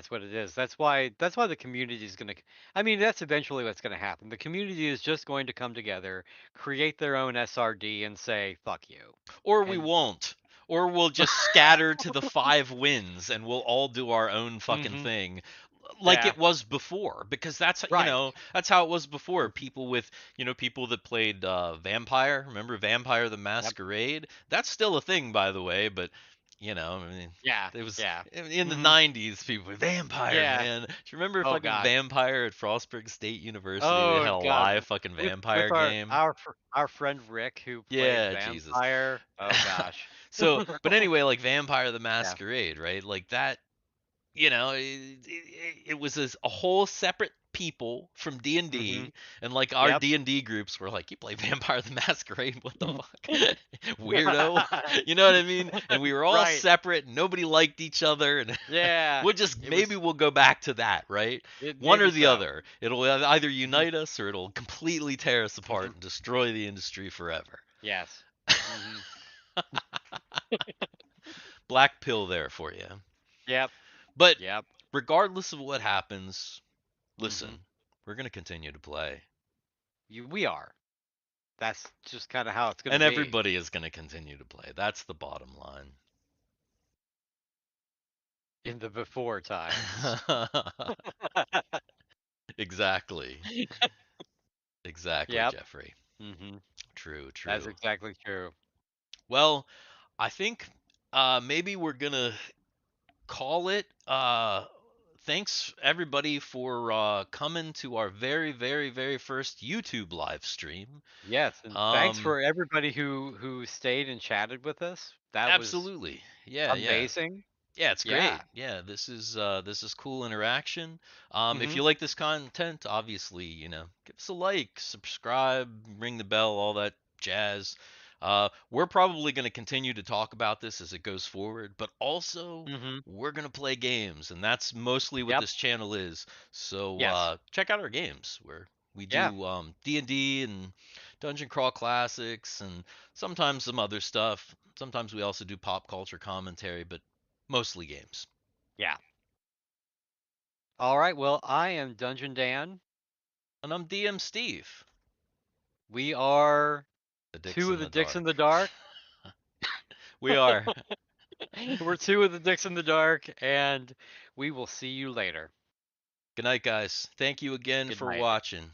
what it is. That's why the community is going to I mean, that's eventually what's going to happen. The community is just going to come together, create their own SRD and say fuck you. or we And won't. Or we'll just scatter to the five winds and we'll all do our own fucking mhm. thing like Yeah. it was before, because Right. that's how it was before. Mhm. People with, people that played Vampire, remember Vampire the Yep. Masquerade? That's still a thing, by the way, but I mean, Yeah. it was Yeah. in the Mhm. 90s. People were Vampire, Yeah. man. Do you remember Oh fucking gosh. Vampire at Frostburg State University? They Oh had a god. live fucking With Vampire game. our friend Rick who played Yeah, Jesus. vampire. Oh gosh. So, but anyway, like Vampire the Yeah. Masquerade, right? Like that, it was a whole separate people from D&D, and Mhm. D, and like our Yep. D&D groups were like, you play Vampire the Masquerade? What the fuck? Weirdo. You know what I mean? And we were all Right. separate, and nobody liked each other, and Yeah. It maybe was we'll go back to that, right? One or maybe the so. other. It'll either Mhm. unite us or it'll completely tear us apart Mhm. and destroy the industry forever. Yes. Mhm. Black pill there for you. Yep. But Yep. regardless of what happens, Mhm. listen, we're going to continue to play. We are. That's just kind of how it's going to And be everybody is going to continue to play. That's the bottom line. in the before times. Exactly. Exactly, Yep. Jeffrey. Mhm. True, That's true. exactly true. Well, I think maybe we're going to call it. Thanks everybody for coming to our very, very, very first YouTube live stream. Yes, and thanks Um, for everybody who stayed and chatted with us. That was Absolutely. Yeah, yeah. amazing. Yeah, it's Yeah. great. Yeah, this is cool interaction. If Mhm. you like this content, obviously, give us a like, subscribe, ring the bell, all that jazz. We're probably going to continue to talk about this as it goes forward, but also Mhm. we're going to play games, and that's mostly what Yep. this channel is. So Yes. check out our games where we Yeah. do D&D and Dungeon Crawl Classics and sometimes some other stuff. Sometimes we also do pop culture commentary, but Mostly games. Yeah. All right. Well, I am Dungeon Dan. And I'm DM Steve. We are The dicks two of in the the dicks in dark. the dark. We are. We're two of the dicks in the dark, and we will see you later. Good night, guys. Thank you again Good for night. watching.